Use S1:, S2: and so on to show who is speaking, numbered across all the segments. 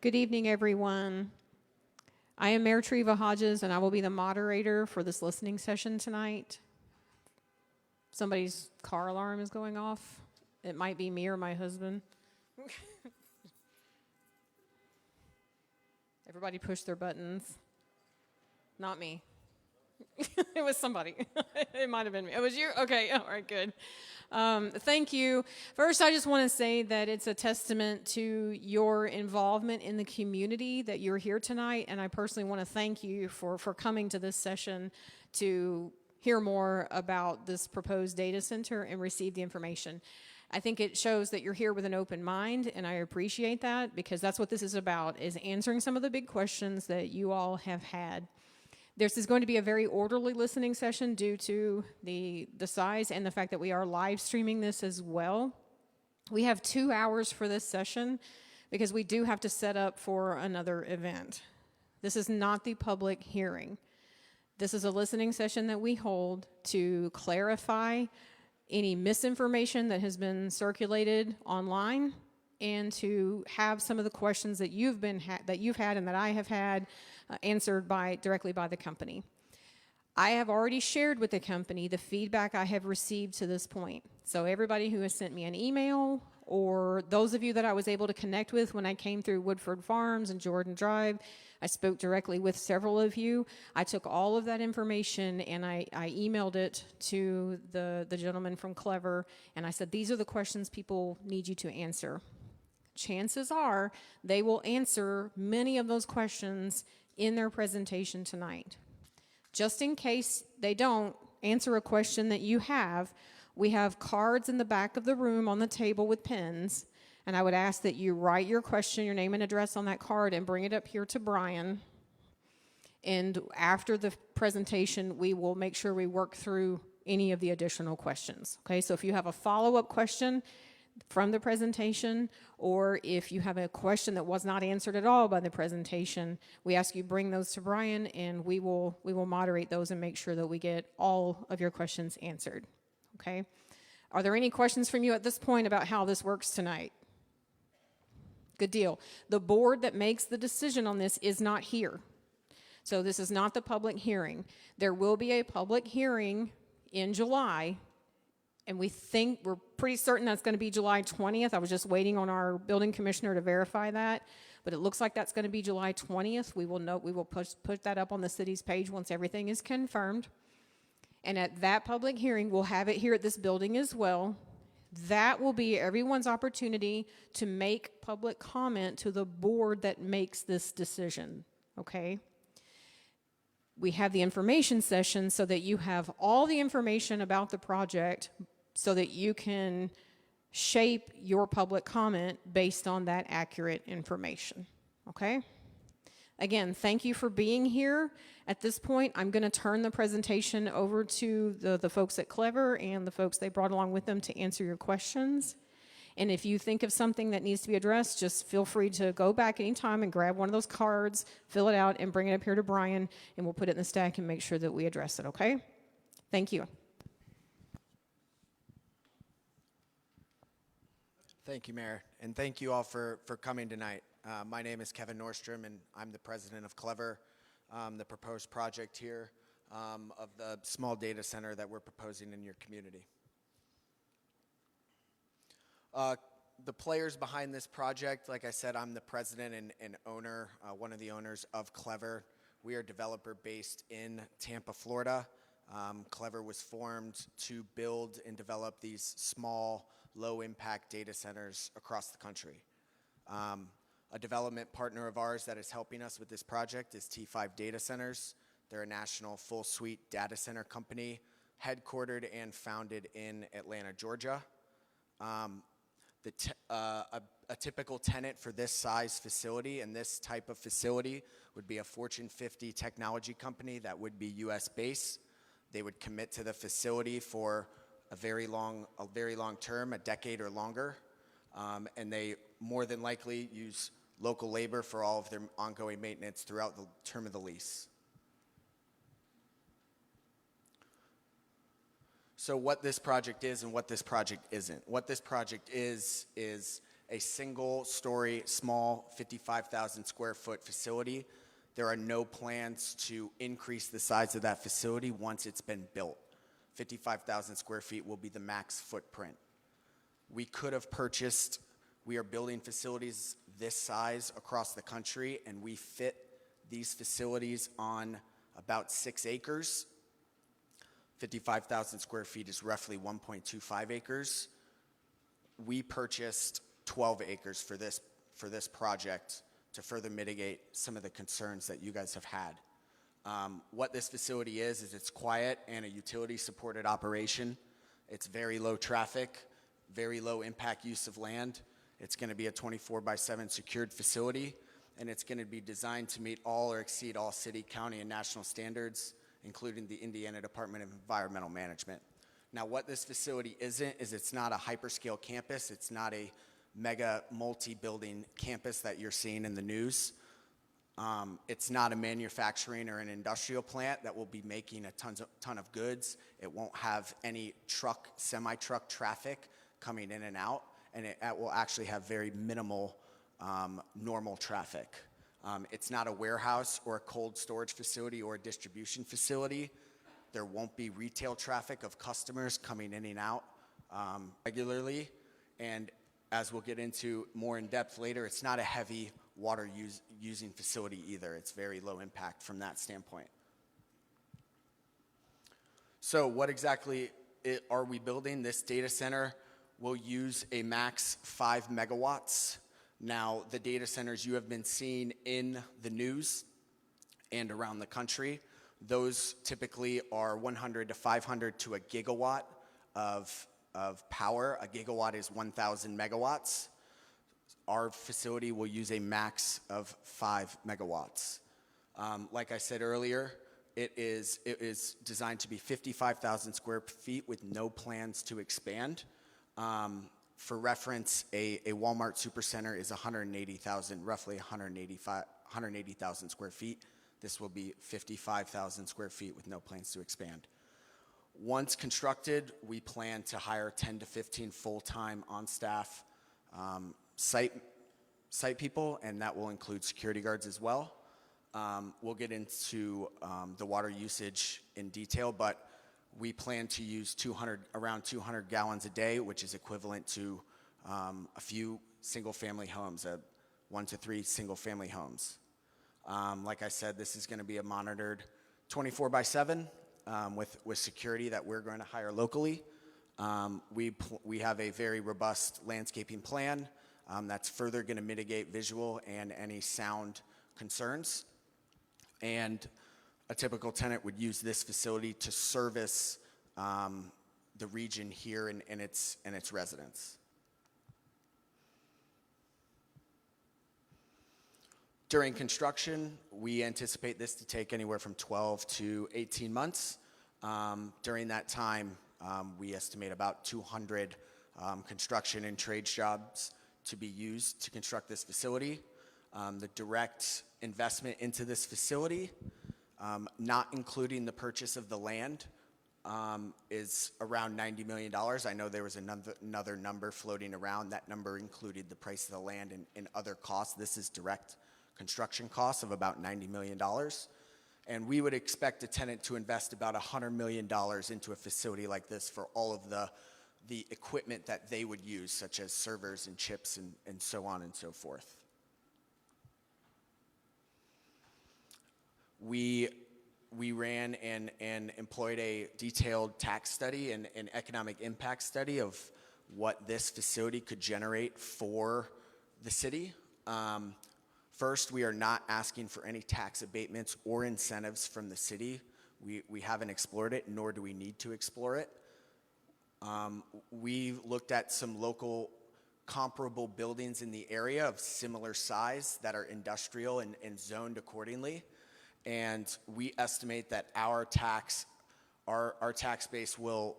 S1: Good evening, everyone. I am Mayor Treva Hodges, and I will be the moderator for this listening session tonight. Somebody's car alarm is going off. It might be me or my husband. Everybody push their buttons. Not me. It was somebody. It might have been me. It was you? Okay, all right, good. Thank you. First, I just want to say that it's a testament to your involvement in the community that you're here tonight, and I personally want to thank you for coming to this session to hear more about this proposed data center and receive the information. I think it shows that you're here with an open mind, and I appreciate that because that's what this is about, is answering some of the big questions that you all have had. This is going to be a very orderly listening session due to the size and the fact that we are live streaming this as well. We have 2 hours for this session because we do have to set up for another event. This is not the public hearing. This is a listening session that we hold to clarify any misinformation that has been circulated online and to have some of the questions that you've had and that I have had answered directly by the company. I have already shared with the company the feedback I have received to this point. So everybody who has sent me an email, or those of you that I was able to connect with when I came through Woodford Farms and Jordan Drive, I spoke directly with several of you. I took all of that information and I emailed it to the gentleman from QLEVR, and I said, these are the questions people need you to answer. Chances are they will answer many of those questions in their presentation tonight. Just in case they don't answer a question that you have, we have cards in the back of the room on the table with pens, and I would ask that you write your question, your name and address on that card, and bring it up here to Brian. And after the presentation, we will make sure we work through any of the additional questions. Okay, so if you have a follow-up question from the presentation, or if you have a question that was not answered at all by the presentation, we ask you bring those to Brian, and we will moderate those and make sure that we get all of your questions answered. Okay? Are there any questions from you at this point about how this works tonight? Good deal. The board that makes the decision on this is not here. So this is not the public hearing. There will be a public hearing in July, and we're pretty certain that's going to be July 20th. I was just waiting on our building commissioner to verify that, but it looks like that's going to be July 20th. We will put that up on the city's page once everything is confirmed. And at that public hearing, we'll have it here at this building as well. That will be everyone's opportunity to make public comment to the board that makes this decision, okay? We have the information session so that you have all the information about the project so that you can shape your public comment based on that accurate information, okay? Again, thank you for being here. At this point, I'm going to turn the presentation over to the folks at QLEVR and the folks they brought along with them to answer your questions. And if you think of something that needs to be addressed, just feel free to go back anytime and grab one of those cards, fill it out, and bring it up here to Brian, and we'll put it in the stack and make sure that we address it, okay? Thank you.
S2: Thank you, Mayor, and thank you all for coming tonight. My name is Kevin Nordstrom, and I'm the president of QLEVR, the proposed project here of the small data center that we're proposing in your community. The players behind this project, like I said, I'm the president and owner, one of the owners of QLEVR. We are a developer based in Tampa, Florida. QLEVR was formed to build and develop these small, low-impact data centers across the country. A development partner of ours that is helping us with this project is T5 Data Centers. They're a national full-suite data center company headquartered and founded in Atlanta, Georgia. A typical tenant for this size facility and this type of facility would be a Fortune 50 technology company that would be U.S. based. They would commit to the facility for a very long term, a decade or longer, and they more than likely use local labor for all of their ongoing maintenance throughout the term of the lease. So what this project is and what this project isn't. What this project is a single-story, small, 55,000 square foot facility. There are no plans to increase the size of that facility once it's been built. 55,000 square feet will be the max footprint. We could have purchased, we are building facilities this size across the country, and we fit these facilities on about 6 acres. 55,000 square feet is roughly 1.25 acres. We purchased 12 acres for this project to further mitigate some of the concerns that you guys have had. What this facility is it's quiet and a utility-supported operation. It's very low traffic, very low impact use of land. It's going to be a 24/7 secured facility, and it's going to be designed to meet all or exceed all city, county, and national standards, including the Indiana Department of Environmental Management. Now, what this facility isn't is it's not a hyperscale campus. It's not a mega multi-building campus that you're seeing in the news. It's not a manufacturing or an industrial plant that will be making a ton of goods. It won't have any semi-truck traffic coming in and out, and it will actually have very minimal normal traffic. It's not a warehouse or a cold storage facility or a distribution facility. There won't be retail traffic of customers coming in and out regularly. And as we'll get into more in depth later, it's not a heavy water using facility either. It's very low impact from that standpoint. So what exactly are we building? This data center will use a max 5 megawatts. Now, the data centers you have been seeing in the news and around the country, those typically are 100 to 500 to a gigawatt of power. A gigawatt is 1,000 megawatts. Our facility will use a max of 5 megawatts. Like I said earlier, it is designed to be 55,000 square feet with no plans to expand. For reference, a Walmart supercenter is 180,000, roughly 180,000 square feet. This will be 55,000 square feet with no plans to expand. Once constructed, we plan to hire 10 to 15 full-time on-staff site people, and that will include security guards as well. We'll get into the water usage in detail, but we plan to use around 200 gallons a day, which is equivalent to a few single-family homes, 1 to 3 single-family homes. Like I said, this is going to be a monitored 24/7 with security that we're going to hire locally. We have a very robust landscaping plan that's further going to mitigate visual and any sound concerns. And a typical tenant would use this facility to service the region here and its residents. During construction, we anticipate this to take anywhere from 12 to 18 months. During that time, we estimate about 200 construction and trade jobs to be used to construct this facility. The direct investment into this facility, not including the purchase of the land, is around $90 million. I know there was another number floating around. That number included the price of the land and other costs. This is direct construction costs of about $90 million. And we would expect a tenant to invest about $100 million into a facility like this for all of the equipment that they would use, such as servers and chips and so on and so forth. We ran and employed a detailed tax study and an economic impact study of what this facility could generate for the city. First, we are not asking for any tax abatements or incentives from the city. We haven't explored it, nor do we need to explore it. We looked at some local comparable buildings in the area of similar size that are industrial and zoned accordingly. And we estimate that our tax base will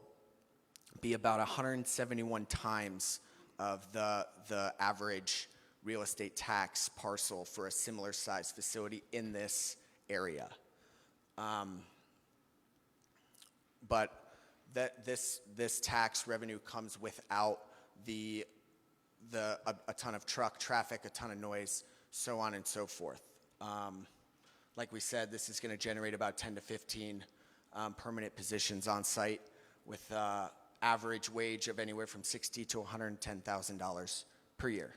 S2: be about 171 times of the average real estate tax parcel for a similar size facility in this area. But this tax revenue comes without the a ton of truck traffic, a ton of noise, so on and so forth. Like we said, this is going to generate about 10 to 15 permanent positions on site with average wage of anywhere from $60,000 to $110,000 per year.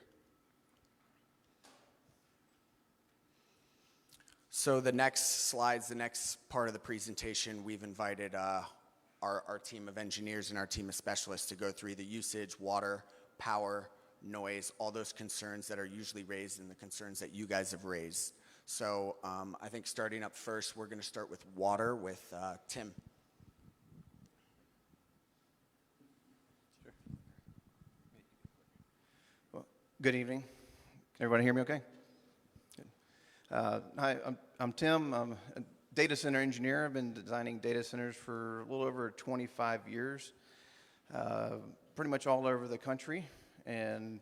S2: So the next slides, the next part of the presentation, we've invited our team of engineers and our team of specialists to go through the usage, water, power, noise, all those concerns that are usually raised and the concerns that you guys have raised. So I think starting up first, we're going to start with water with Tim.
S3: Sure. Well, good evening. Can everybody hear me okay? Good. Hi, I'm Tim. I'm a data center engineer. I've been designing data centers for a little over 25 years, pretty much all over the country. And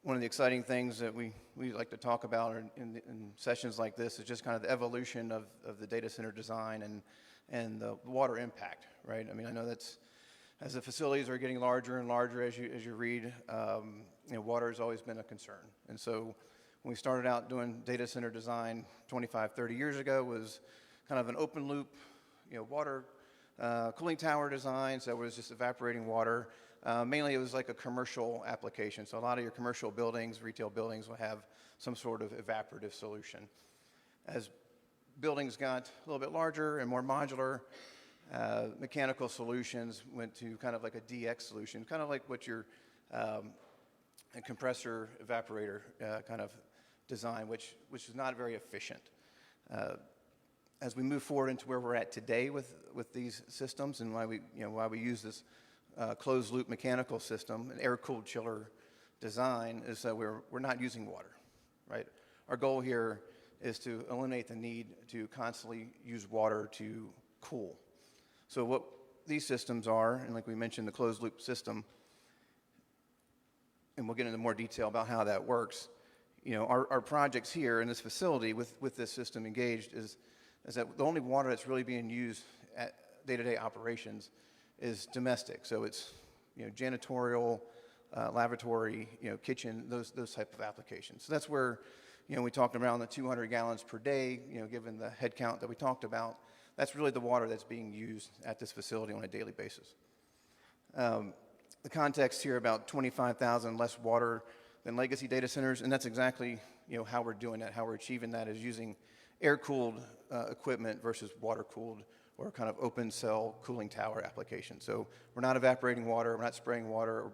S3: one of the exciting things that we like to talk about in sessions like this is just kind of the evolution of the data center design and the water impact, right? I mean, I know that's, as the facilities are getting larger and larger as you read, water has always been a concern. And so when we started out doing data center design 25, 30 years ago, was kind of an open loop, water cooling tower design, so it was just evaporating water. Mainly it was like a commercial application. So a lot of your commercial buildings, retail buildings will have some sort of evaporative solution. As buildings got a little bit larger and more modular, mechanical solutions went to kind of like a DX solution, kind of like what your a compressor evaporator kind of design, which is not very efficient. As we move forward into where we're at today with these systems and why we use this closed loop mechanical system, an air-cooled chiller design, is that we're not using water, right? Our goal here is to eliminate the need to constantly use water to cool. So what these systems are, and like we mentioned, the closed loop system, and we'll get into more detail about how that works. Our projects here in this facility with this system engaged is that the only water that's really being used at day-to-day operations is domestic. So it's janitorial, lavatory, kitchen, those type of applications. So that's where we talked around the 200 gallons per day. Given the head count that we talked about, that's really the water that's being used at this facility on a daily basis. The context here about 25,000 less water than legacy data centers, and that's exactly how we're doing that. How we're achieving that is using air-cooled equipment versus water-cooled or kind of open cell cooling tower application. So we're not evaporating water, we're not spraying water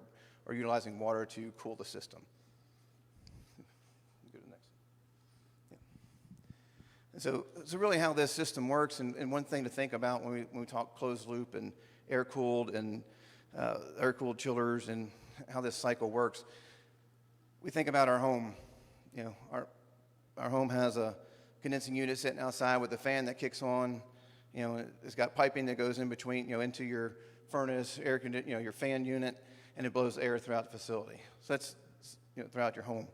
S3: or utilizing water to cool the system. Go to the next. Yeah. So really how this system works, and one thing to think about when we talk closed loop and air-cooled and air-cooled chillers and how this cycle works, we think about our home. Our home has a condensing unit sitting outside with a fan that kicks on. It's got piping that goes in between, into your furnace, your fan unit, and it blows air throughout the facility. So that's, throughout your home.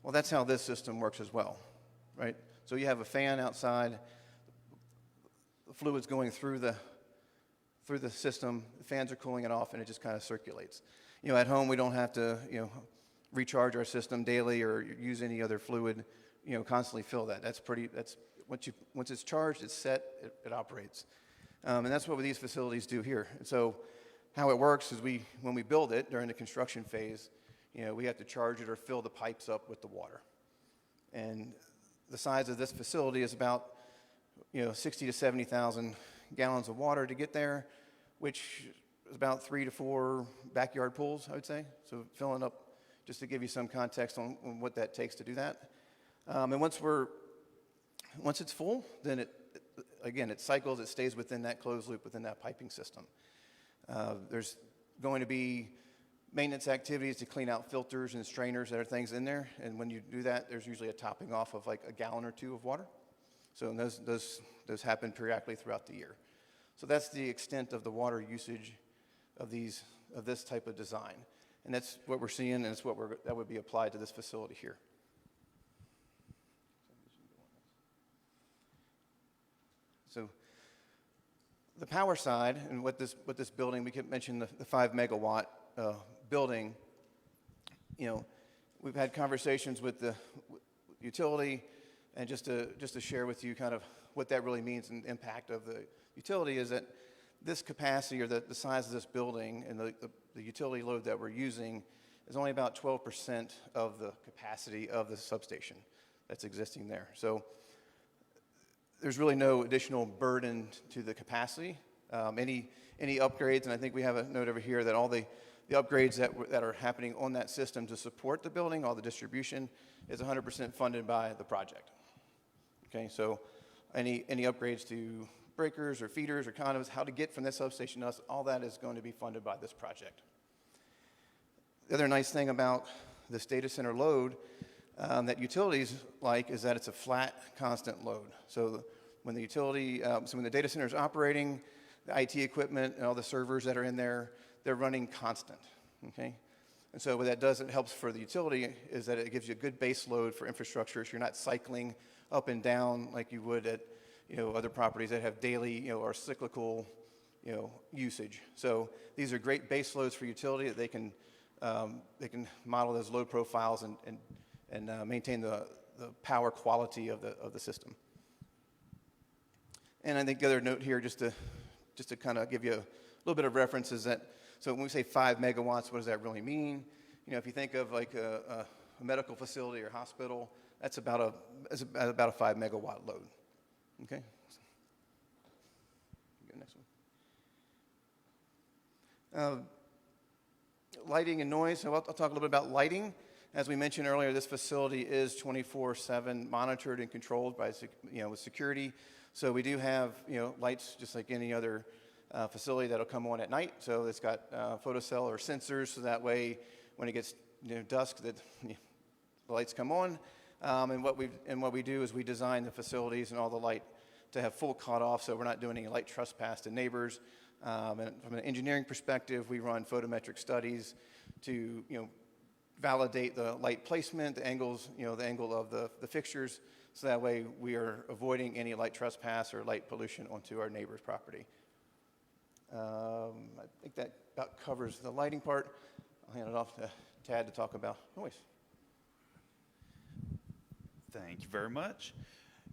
S3: Well, that's how this system works as well, right? So you have a fan outside, the fluid's going through the system, the fans are cooling it off, and it just kind of circulates. At home, we don't have to, recharge our system daily or use any other fluid, constantly fill that. That's once it's charged, it's set, it operates. And that's what these facilities do here. And so how it works is when we build it during the construction phase, we have to charge it or fill the pipes up with the water. And the size of this facility is about 60 to 70,000 gallons of water to get there, which is about 3 to 4 backyard pools, I would say. So filling up, just to give you some context on what that takes to do that. And once it's full, then it cycles, it stays within that closed loop, within that piping system. There's going to be maintenance activities to clean out filters and strainers that are things in there. And when you do that, there's usually a topping off of like a gallon or two of water. So those happen periodically throughout the year. So that's the extent of the water usage of this type of design. And that's what we're seeing, and it's that would be applied to this facility here. So the power side, and what this building, we could mention the 5 megawatt building. we've had conversations with the utility, and just to share with you kind of what that really means and impact of the utility is that this capacity or the size of this building and the utility load that we're using is only about 12% of the capacity of the substation that's existing there. So there's really no additional burden to the capacity. Any upgrades, and I think we have a note over here that all the upgrades that are happening on that system to support the building, all the distribution, is 100% funded by the project. Okay, so any upgrades to breakers or feeders or conduits, how to get from this substation to us, all that is going to be funded by this project. The other nice thing about this data center load that utilities like is that it's a flat, constant load. So when the when the data center is operating, the IT equipment and all the servers that are in there, they're running constant, okay? And so what that does, it helps for the utility, is that it gives you a good base load for infrastructure, so you're not cycling up and down like you would at other properties that have daily or cyclical usage. So these are great base loads for utility that they can model those load profiles and maintain the power quality of the system. And I think the other note here, just to kind of give you a little bit of reference, is that, so when we say 5 megawatts, what does that really mean? If you think of like a medical facility or hospital, that's about a 5 megawatt load. Okay. Go next one. Lighting and noise. So I'll talk a little bit about lighting. As we mentioned earlier, this facility is 24/7 monitored and controlled by with security. So we do have lights just like any other facility that'll come on at night. So it's got photocell or sensors, so that way when it gets dusk, the lights come on. And what we do is we design the facilities and all the light to have full cutoff, so we're not doing any light trespass to neighbors. And from an engineering perspective, we run photometric studies to validate the light placement, the angles, the angle of the fixtures, so that way we are avoiding any light trespass or light pollution onto our neighbor's property. I think that about covers the lighting part. I'll hand it off to Tad to talk about noise.
S4: Thank you very much.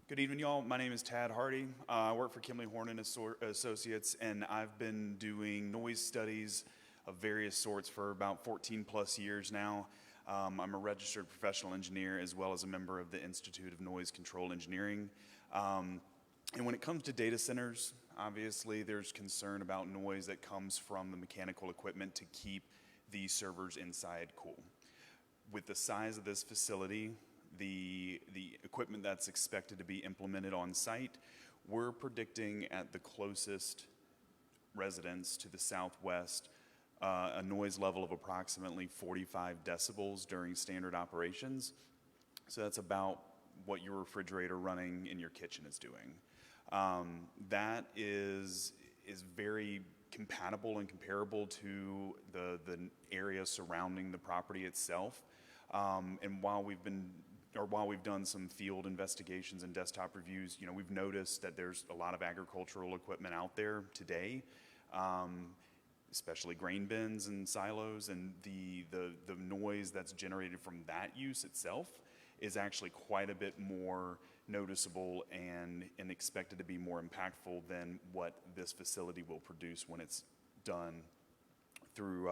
S4: Good evening, y'all. My name is Tad Hardy. I work for Kimley Horn and Associates, and I've been doing noise studies of various sorts for about 14 plus years now. I'm a registered professional engineer as well as a member of the Institute of Noise Control Engineering. And when it comes to data centers, obviously there's concern about noise that comes from the mechanical equipment to keep the servers inside cool. With the size of this facility, the equipment that's expected to be implemented on site, we're predicting at the closest residence to the southwest a noise level of approximately 45 decibels during standard operations. So that's about what your refrigerator running in your kitchen is doing. That is very compatible and comparable to the area surrounding the property itself. And while we've done some field investigations and desktop reviews, we've noticed that there's a lot of agricultural equipment out there today, especially grain bins and silos, and the noise that's generated from that use itself is actually quite a bit more noticeable and expected to be more impactful than what this facility will produce when it's done through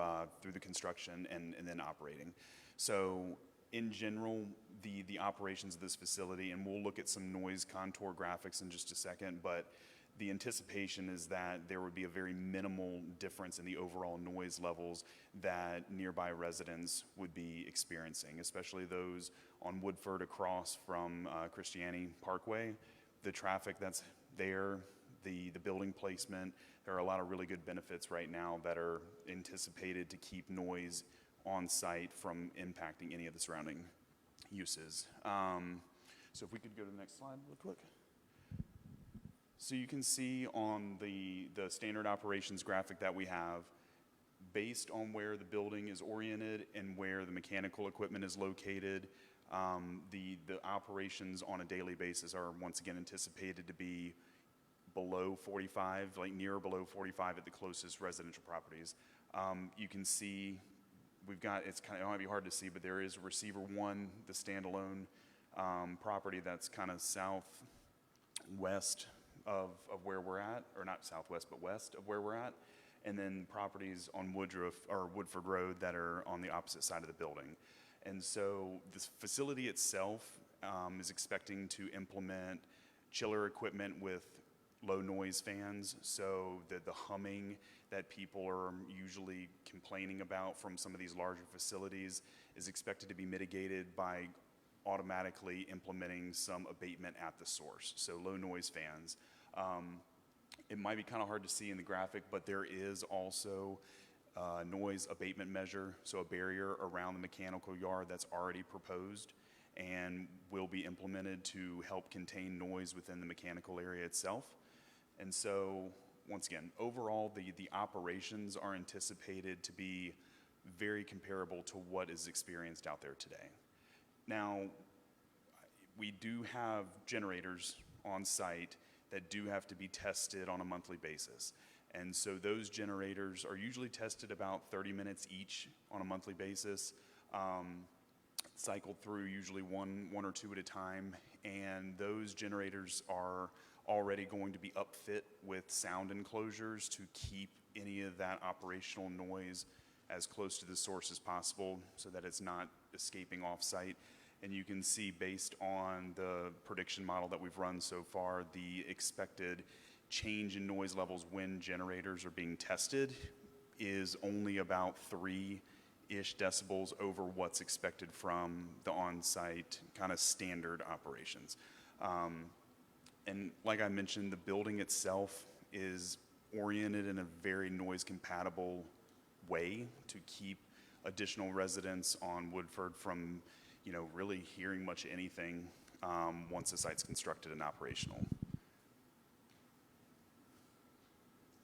S4: the construction and then operating. So in general, the operations of this facility, and we'll look at some noise contour graphics in just a second, but the anticipation is that there would be a very minimal difference in the overall noise levels that nearby residents would be experiencing, especially those on Woodford across from Christiani Parkway. The traffic that's there, the building placement, there are a lot of really good benefits right now that are anticipated to keep noise on site from impacting any of the surrounding uses. So if we could go to the next slide real quick. So you can see on the standard operations graphic that we have, based on where the building is oriented and where the mechanical equipment is located, the operations on a daily basis are once again anticipated to be below 45, like near or below 45 at the closest residential properties. You can see we've got, it might be hard to see, but there is receiver one, the standalone property that's kind of southwest of where we're at, or not southwest, but west of where we're at. And then properties on Woodford Road that are on the opposite side of the building. And so this facility itself is expecting to implement chiller equipment with low noise fans, so that the humming that people are usually complaining about from some of these larger facilities is expected to be mitigated by automatically implementing some abatement at the source, so low noise fans. It might be kind of hard to see in the graphic, but there is also a noise abatement measure, so a barrier around the mechanical yard that's already proposed and will be implemented to help contain noise within the mechanical area itself. And so, once again, overall, the operations are anticipated to be very comparable to what is experienced out there today. Now, we do have generators on site that do have to be tested on a monthly basis. And so those generators are usually tested about 30 minutes each on a monthly basis, cycled through usually one or two at a time. And those generators are already going to be upfit with sound enclosures to keep any of that operational noise as close to the source as possible so that it's not escaping off-site. And you can see, based on the prediction model that we've run so far, the expected change in noise levels when generators are being tested is only about 3-ish decibels over what's expected from the on-site kind of standard operations. And like I mentioned, the building itself is oriented in a very noise compatible way to keep additional residents on Woodford from really hearing much anything once the site's constructed and operational.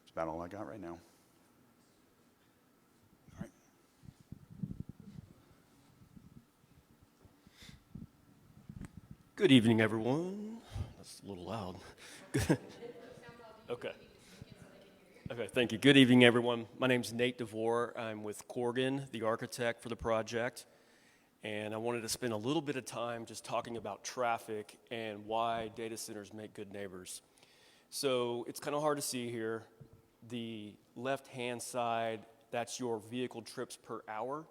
S4: That's about all I got right now. All right.
S5: Good evening, everyone. That's a little loud. Okay. Okay, thank you. Good evening, everyone. My name's Nate DeVore. I'm with Corgan, the architect for the project. And I wanted to spend a little bit of time just talking about traffic and why data centers make good neighbors. So it's kind of hard to see here. The left-hand side, that's your vehicle trips per hour.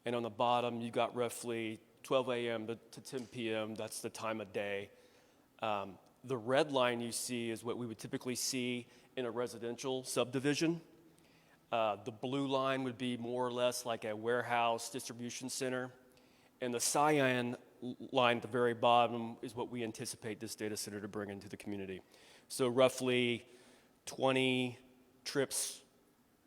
S5: And on the bottom, you got roughly 12 a.m. to 10 p.m. That's the time of day. The red line you see is what we would typically see in a residential subdivision. The blue line would be more or less like a warehouse distribution center. And the cyan line at the very bottom is what we anticipate this data center to bring into the community. So roughly 20 trips,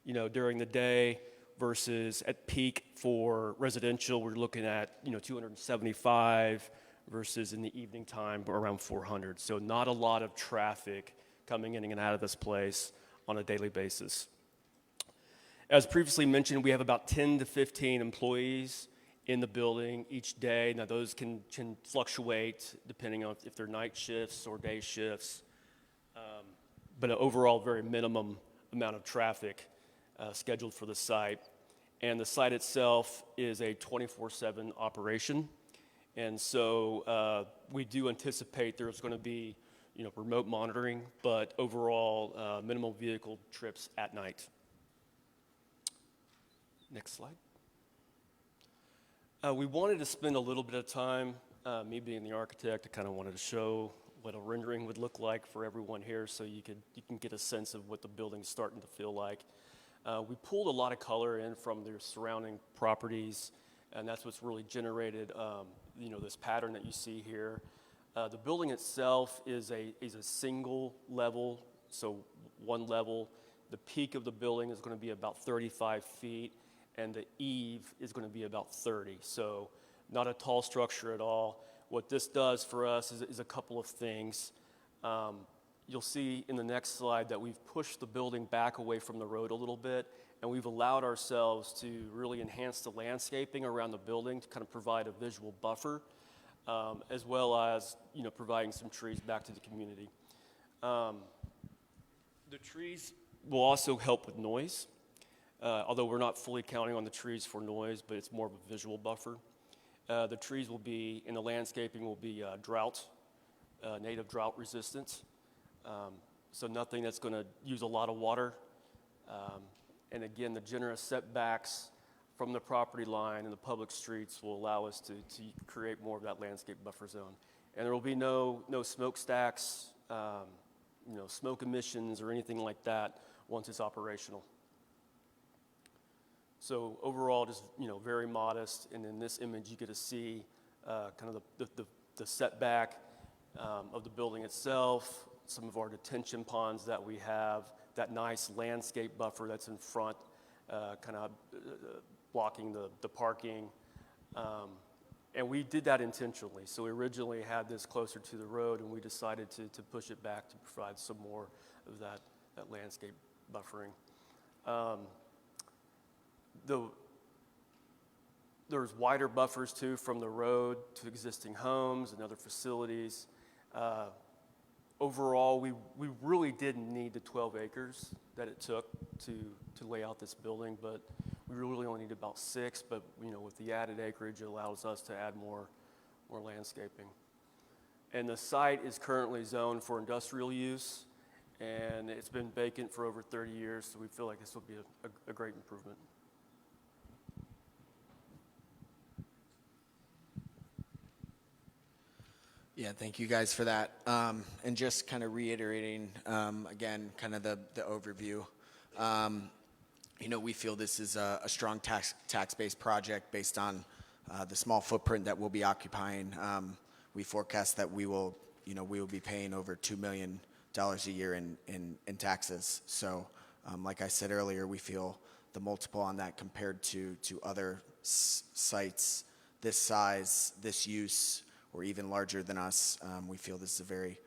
S5: during the day versus at peak for residential, we're looking at, 275 versus in the evening time around 400. So not a lot of traffic coming in and out of this place on a daily basis. As previously mentioned, we have about 10 to 15 employees in the building each day. Now those can fluctuate depending on if they're night shifts or day shifts, but an overall very minimum amount of traffic scheduled for the site. And the site itself is a 24/7 operation. And so we do anticipate there's going to be remote monitoring, but overall minimal vehicle trips at night. Next slide. We wanted to spend a little bit of time, me being the architect, I kind of wanted to show what a rendering would look like for everyone here so you can get a sense of what the building's starting to feel like. We pulled a lot of color in from their surrounding properties, and that's what's really generated this pattern that you see here. The building itself is a single level, so one level. The peak of the building is going to be about 35 feet, and the eave is going to be about 30. So not a tall structure at all. What this does for us is a couple of things. You'll see in the next slide that we've pushed the building back away from the road a little bit, and we've allowed ourselves to really enhance the landscaping around the building to kind of provide a visual buffer, as well as providing some trees back to the community. The trees will also help with noise. although we're not fully counting on the trees for noise, but it's more of a visual buffer. The trees will be, in the landscaping, will be native drought resistant. So nothing that's going to use a lot of water. And again, the generous setbacks from the property line and the public streets will allow us to create more of that landscape buffer zone. And there will be no smokestacks, smoke emissions or anything like that once it's operational. So overall, just very modest. And in this image, you get to see kind of the setback of the building itself, some of our detention ponds that we have, that nice landscape buffer that's in front, kind of blocking the parking. And we did that intentionally. So we originally had this closer to the road, and we decided to push it back to provide some more of that landscape buffering. There's wider buffers too from the road to existing homes and other facilities. Overall, we really didn't need the 12 acres that it took to lay out this building, but we really only need about 6. But with the added acreage, it allows us to add more landscaping. And the site is currently zoned for industrial use, and it's been vacant for over 30 years. So we feel like this will be a great improvement.
S2: Yeah, thank you guys for that. And just kind of reiterating, again, kind of the overview. We feel this is a strong tax-based project based on the small footprint that we'll be occupying. We forecast that we will be paying over $2 million a year in taxes. So, like I said earlier, we feel the multiple on that compared to other sites this size, this use, or even larger than us, we feel this is a very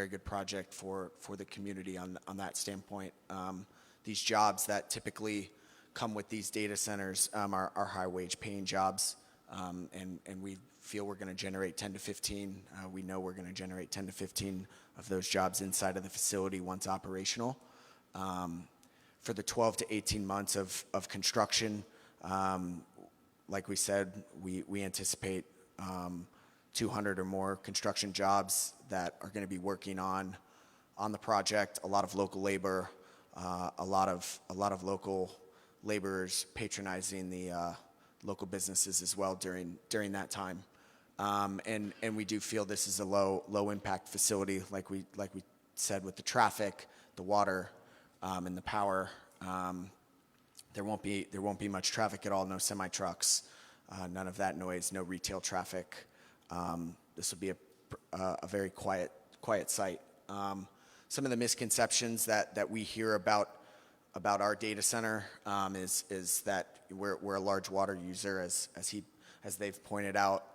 S2: good project for the community on that standpoint. These jobs that typically come with these data centers are high wage paying jobs, and we feel we're going to generate 10 to 15. We know we're going to generate 10 to 15 of those jobs inside of the facility once operational. For the 12 to 18 months of construction, like we said, we anticipate 200 or more construction jobs that are going to be working on the project. A lot of local labor, a lot of local laborers patronizing the local businesses as well during that time. And we do feel this is a low impact facility, like we said, with the traffic, the water, and the power. There won't be much traffic at all. No semi trucks. None of that noise, no retail traffic. This will be a very quiet site. Some of the misconceptions that we hear about our data center is that we're a large water user, as they've pointed out.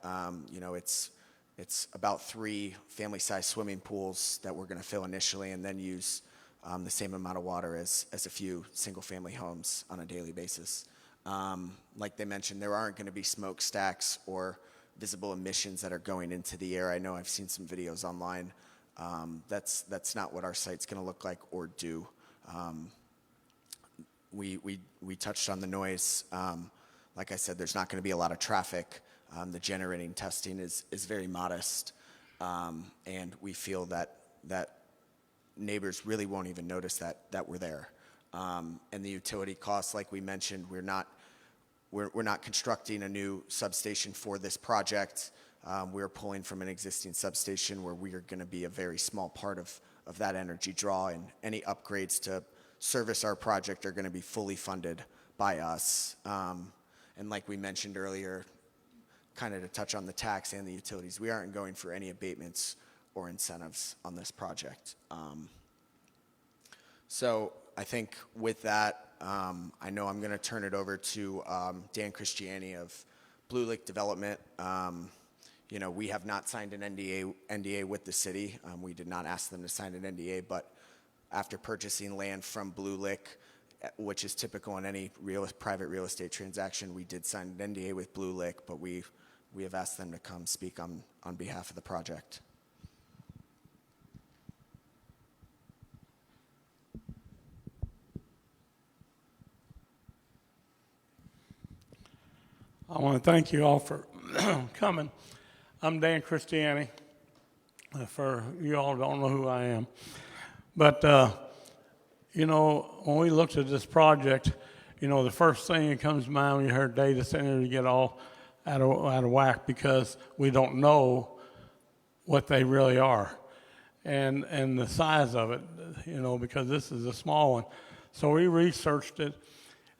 S2: It's about 3 family-sized swimming pools that we're going to fill initially, and then use the same amount of water as a few single-family homes on a daily basis. Like they mentioned, there aren't going to be smokestacks or visible emissions that are going into the air. I know I've seen some videos online. That's not what our site's going to look like or do. We touched on the noise. Like I said, there's not going to be a lot of traffic. The generating testing is very modest, and we feel that neighbors really won't even notice that we're there. And the utility costs, like we mentioned, we're not constructing a new substation for this project. We're pulling from an existing substation where we are going to be a very small part of that energy draw, and any upgrades to service our project are going to be fully funded by us. And like we mentioned earlier, kind of to touch on the tax and the utilities, we aren't going for any abatements or incentives on this project. So I think with that, I know I'm going to turn it over to Dan Christiani of Blue Lick Development. We have not signed an NDA with the city. We did not ask them to sign an NDA, but after purchasing land from Blue Lick, which is typical in any private real estate transaction, we did sign an NDA with Blue Lick, but we have asked them to come speak on behalf of the project.
S6: want to thank you all for coming. I'm Dan Christiani. For you all don't know who I am. But, you know, when we looked at this project, you know, the first thing that comes to mind when you heard data center, you get all out of whack because we don't know what they really are and the size of it, you know, because this is a small one. So we researched it.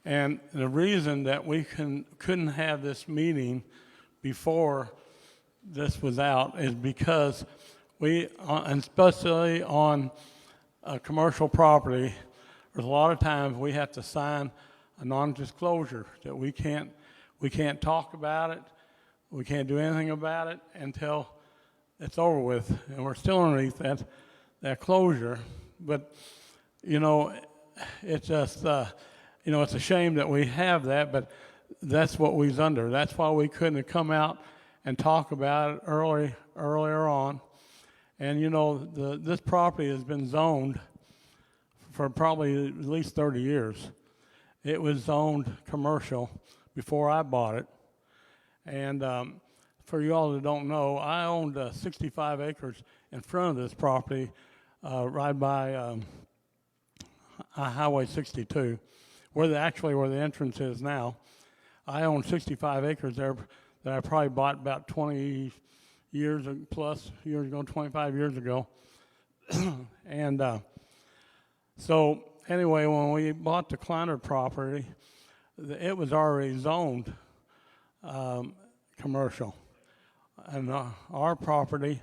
S6: And the reason that we couldn't have this meeting before this was out is because we, and especially on a commercial property, there's a lot of times we have to sign a non-disclosure that we can't talk about it, we can't do anything about it until it's over with, and we're still underneath that closure. But you know, it's just. You know, it's a shame that we have that, but that's what we was under. That's why we couldn't have come out and talk about it earlier on. And you know, this property has been zoned for probably at least 30 years. It was zoned commercial before I bought it. And for you all that don't know, I owned 65 acres in front of this property right by Highway 62. Where the entrance is now. I own 65 acres there that I probably bought about 20 years plus years ago, 25 years ago. And so anyway, when we bought the Kleiner property, it was already zoned commercial. And our property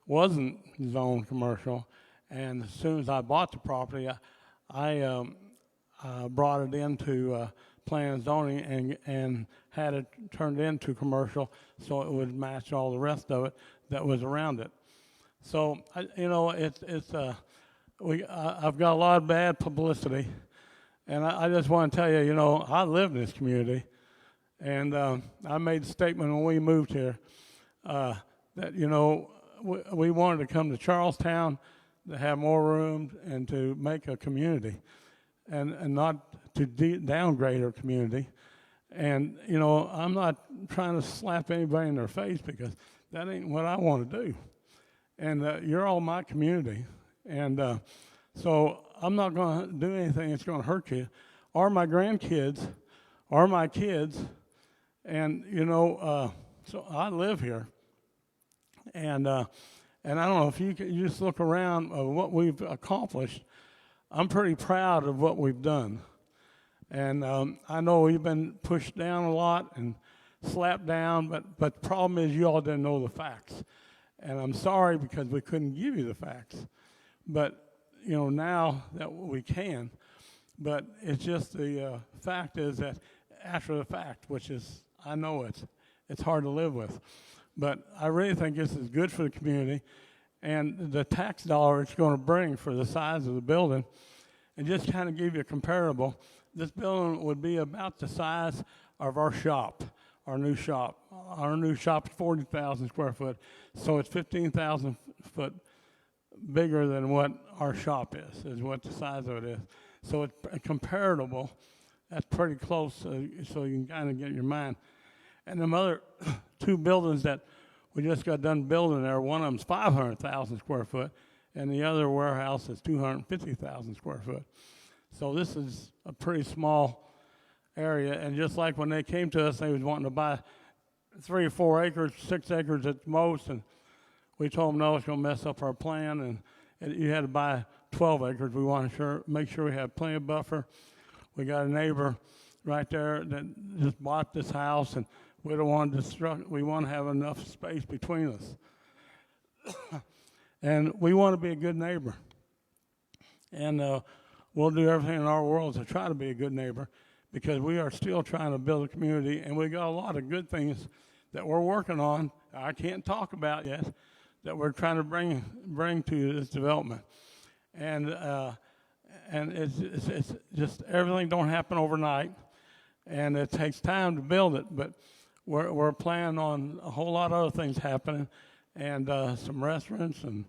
S6: wasn't zoned commercial. And as soon as I bought the property, I brought it into plan and zoning and had it turned into commercial so it would match all the rest of it that was around it. So, you know, I've got a lot of bad publicity, and I just want to tell you, you know, I live in this community, and I made a statement when we moved here that, you know, we wanted to come to Charlestown to have more room and to make a community. And not to downgrade our community. And, you know, I'm not trying to slap anybody in their face because that ain't what I want to do. And you're all my community. And so I'm not going to do anything that's going to hurt you or my grandkids or my kids. And, you know, so I live here. And I don't know if you just look around what we've accomplished. I'm pretty proud of what we've done. And I know we've been pushed down a lot and slapped down, but the problem is you all didn't know the facts. And I'm sorry because we couldn't give you the facts. But, you know, now that we can. But it's just the fact is that after the fact, which is, I know it's hard to live with. But I really think this is good for the community. And the tax dollar it's going to bring for the size of the building, and just kind of give you a comparable, this building would be about the size of our shop, our new shop. Our new shop's 40,000 square foot, so it's 15,000 foot bigger than what our shop is what the size of it is. So it's comparable. That's pretty close, so you can kind of get your mind. And them other two buildings that we just got done building there, one of them's 500,000 square foot, and the other warehouse is 250,000 square foot. So this is a pretty small area, and just like when they came to us, they was wanting to buy 3 or 4 acres, 6 acres at most, and we told them, no, it's going to mess up our plan, and you had to buy 12 acres. We want to make sure we have plenty of buffer. We got a neighbor right there that just bought this house, and we don't want to destruct. We want to have enough space between us, and we want to be a good neighbor. And we'll do everything in our world to try to be a good neighbor, because we are still trying to build a community, and we got a lot of good things that we're working on. I can't talk about yet that we're trying to bring to this development, and it's just everything don't happen overnight, and it takes time to build it, but. We're planning on a whole lot of other things happening, and some restaurants and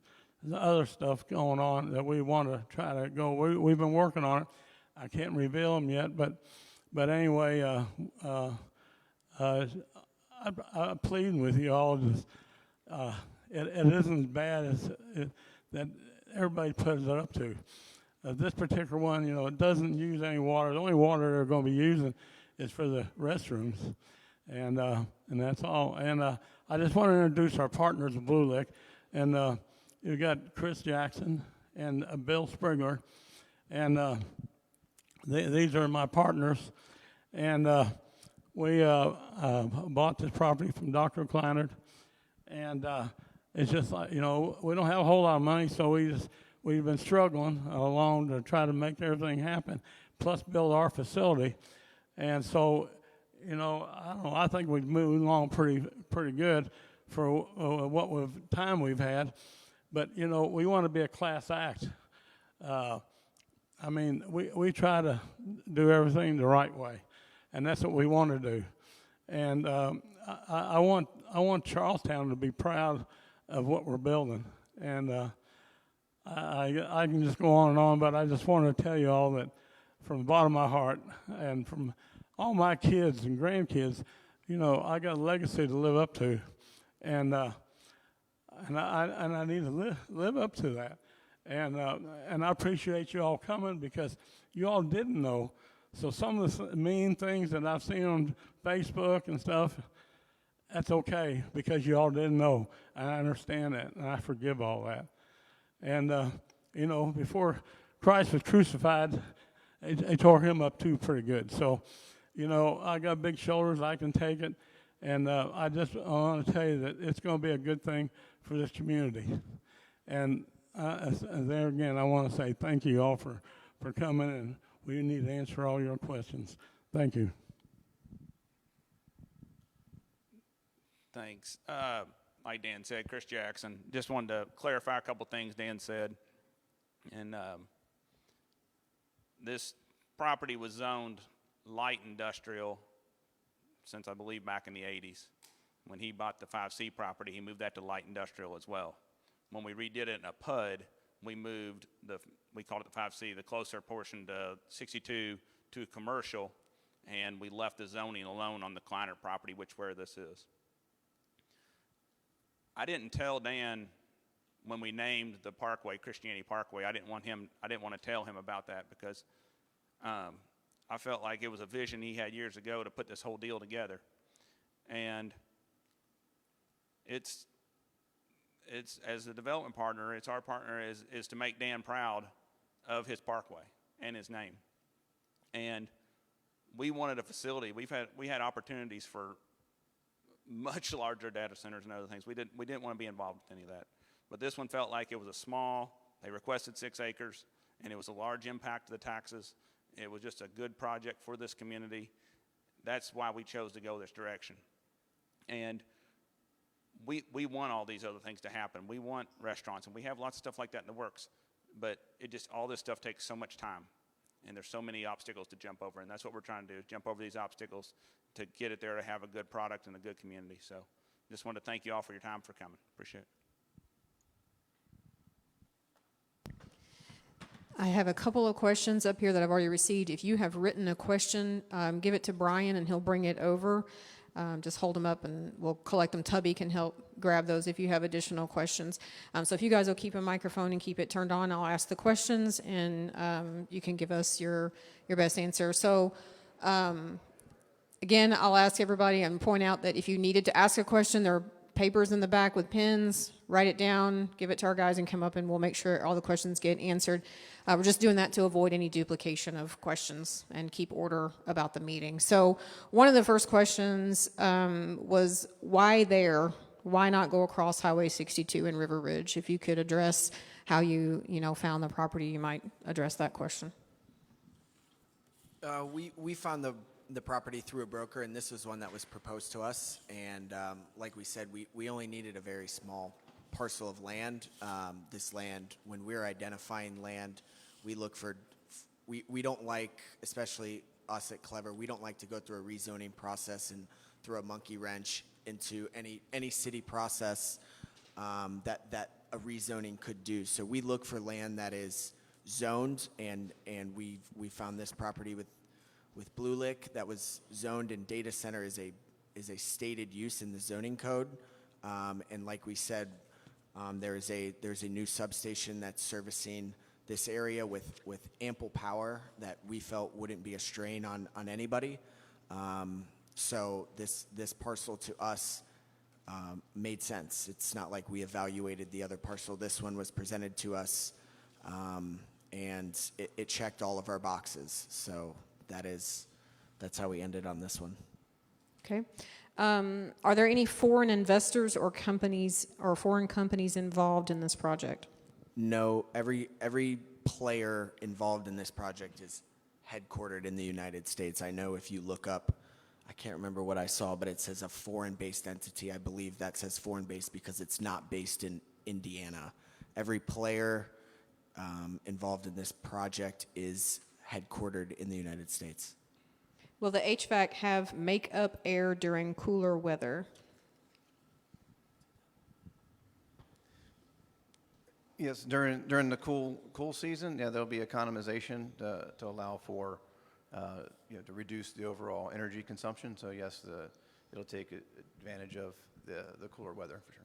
S6: other stuff going on that we want to try to go. We've been working on it. I can't reveal them yet, but anyway, I plead with you all. Just, it isn't as bad as that everybody puts it up to. This particular one, you know, it doesn't use any water. The only water they're going to be using is for the restrooms, and that's all. And I just want to introduce our partners at Blue Lick, and you got Chris Jackson and Bill Sprigler, and these are my partners, and we bought this property from Dr. Kleinert, and it's just like, you know, we don't have a whole lot of money, so we've been struggling along to try to make everything happen, plus build our facility. And so, you know, I don't know, I think we've moved along pretty good for what time we've had. But, you know, we want to be a class act. I mean, we try to do everything the right way, and that's what we want to do. And I want Charlestown to be proud of what we're building. And I can just go on, but I just want to tell you all that from the bottom of my heart and from all my kids and grandkids, you know, I got a legacy to live up to, and I need to live up to that. And I appreciate you all coming because you all didn't know. So some of the mean things that I've seen on Facebook and stuff, that's okay because you all didn't know. And I understand that, and I forgive all that. And, you know, before Christ was crucified, they tore him up too pretty good. So, you know, I got big shoulders. I can take it. And I want to tell you that it's going to be a good thing for this community. And there again, I want to say thank you all for coming, and we need to answer all your questions. Thank you.
S7: Thanks. Like Dan said, Chris Jackson. Just wanted to clarify a couple things Dan said. And this property was zoned light industrial since I believe back in the 80s. When he bought the 5C property, he moved that to light industrial as well. When we redid it in a PUD, we moved we called it the 5C, the closer portion to 62 to commercial, and we left the zoning alone on the Kleiner property, where this is. I didn't tell Dan when we named the parkway Christianity Parkway. I didn't want to tell him about that because I felt like it was a vision he had years ago to put this whole deal together, and it's as a development partner, it's our partner is to make Dan proud of his parkway and his name, and we wanted a facility. We had opportunities for much larger data centers and other things. We didn't want to be involved with any of that. But this one felt like it was they requested 6 acres, and it was a large impact to the taxes. It was just a good project for this community. That's why we chose to go this direction. And we want all these other things to happen. We want restaurants, and we have lots of stuff like that in the works. But all this stuff takes so much time, and there's so many obstacles to jump over, and that's what we're trying to do, is jump over these obstacles to get it there to have a good product and a good community. So just want to thank you all for your time, for coming. Appreciate it.
S1: I have a couple of questions up here that I've already received. If you have written a question, give it to Brian and he'll bring it over. Just hold them up and we'll collect them. Tubby can help grab those if you have additional questions. So if you guys will keep a microphone and keep it turned on, I'll ask the questions and you can give us your best answer. So again, I'll ask everybody and point out that if you needed to ask a question, there are papers in the back with pens. Write it down, give it to our guys, and come up, and we'll make sure all the questions get answered. We're just doing that to avoid any duplication of questions and keep order about the meeting. So one of the first questions was, why there? Why not go across Highway 62 in River Ridge? If you could address how you found the property, you might address that question.
S2: We found the property through a broker, and this was one that was proposed to us. And like we said, we only needed a very small parcel of land. This land, when we're identifying land, we look for, we don't like, especially us at QLEVR, we don't like to go through a rezoning process and throw a monkey wrench into any city process that a rezoning could do. So we look for land that is zoned, and we found this property with Blue Lick that was zoned, and data center is is a stated use in the zoning code. And like we said, there's a new substation that's servicing this area with ample power that we felt wouldn't be a strain on anybody. So this parcel to us made sense. It's not like we evaluated the other parcel. This one was presented to us, and it checked all of our boxes. So that's how we ended on this one.
S1: Okay. Are there any foreign investors or companies or foreign companies involved in this project?
S2: No, every player involved in this project is headquartered in the United States. I know if you look up, I can't remember what I saw, but it says a foreign-based entity. I believe that says foreign-based because it's not based in Indiana. Every player involved in this project is headquartered in the United States.
S1: Will the HVAC have make-up air during cooler weather?
S3: Yes, during the cool season, yeah, there'll be economization to allow for, to reduce the overall energy consumption. So yes, it'll take advantage of the cooler weather for sure.